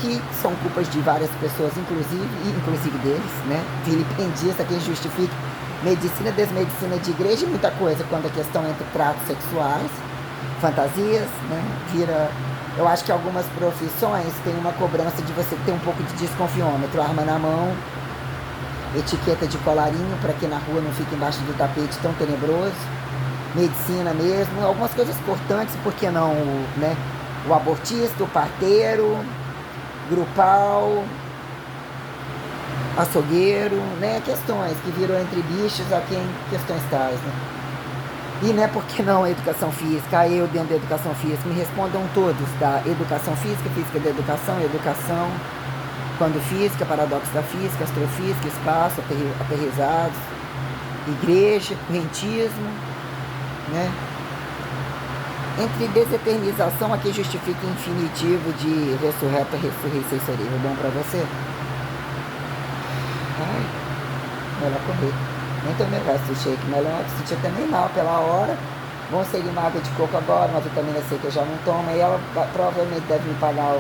que são culpas de várias pessoas, inclusive deles, né, filipendista, quem justifica medicina, desmedicina de igreja e muita coisa quando a questão entre tratos sexuais, fantasias, né, vira... Eu acho que algumas profissões têm uma cobrança de você ter um pouco de desconfiômetro, arma na mão, etiqueta de colarinho para que na rua não fique embaixo do tapete tão tenebroso, medicina mesmo, algumas coisas importantes, por que não, né, o abortista, o parteiro, grupal, açougueiro, né, questões que viram entre bichos a quem questões tais, né. E né, por que não a educação física? Eu dentro da educação física, me respondam todos, da educação física, física da educação, educação, quando física, paradoxo da física, astrofísica, espaço, aterrizados, igreja, correntismo, né? Entre deseternização, aqui justifica infinitivo de ressurreta, ressurreição seria bom pra você? Ai, melhor correr. Nem tomei o resto do shake, melhor se sentir também mal pela hora. Vão seguir uma água de coco agora, uma vitamina C que eu já não tomo, e ela provavelmente deve me pagar,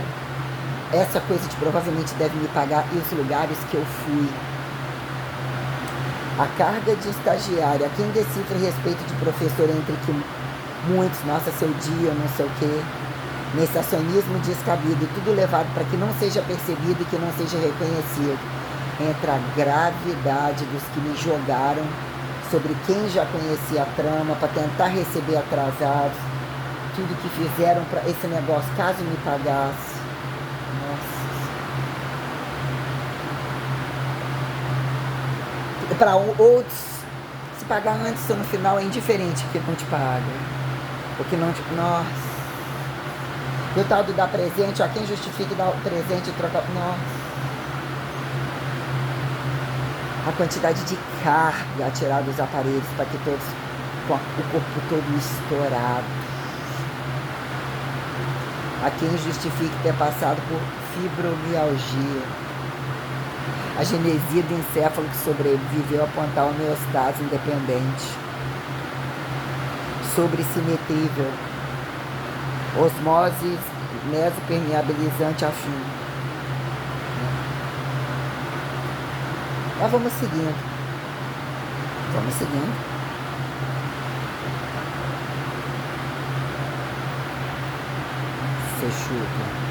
essa coisa de provavelmente deve me pagar e os lugares que eu fui. A carga de estagiária, quem decifra a respeito de professor entre que muitos, nossa, seu dia, não sei o quê, nesse acionismo descabido, tudo levado para que não seja percebido e que não seja reconhecido. Entra a gravidade dos que me jogaram sobre quem já conhecia a trama para tentar receber atrasados, tudo que fizeram para esse negócio, caso me pagasse. Nossa. Para outros, se pagar antes ou no final é indiferente, porque não te paga. Porque não te... Nossa. E o tal do dar presente, ó, quem justifica dar o presente e trocar... Nossa. A quantidade de carga tirada dos aparelhos para que todos, com o corpo todo estourado. A quem justifique ter passado por fibromialgia. A genesia do encéfalo que sobreviveu a apontar homeostase independente. Sobresimetrível. Osmose mesopermeabilizante afim. Mas vamos seguindo. Vamos seguindo. Fechou.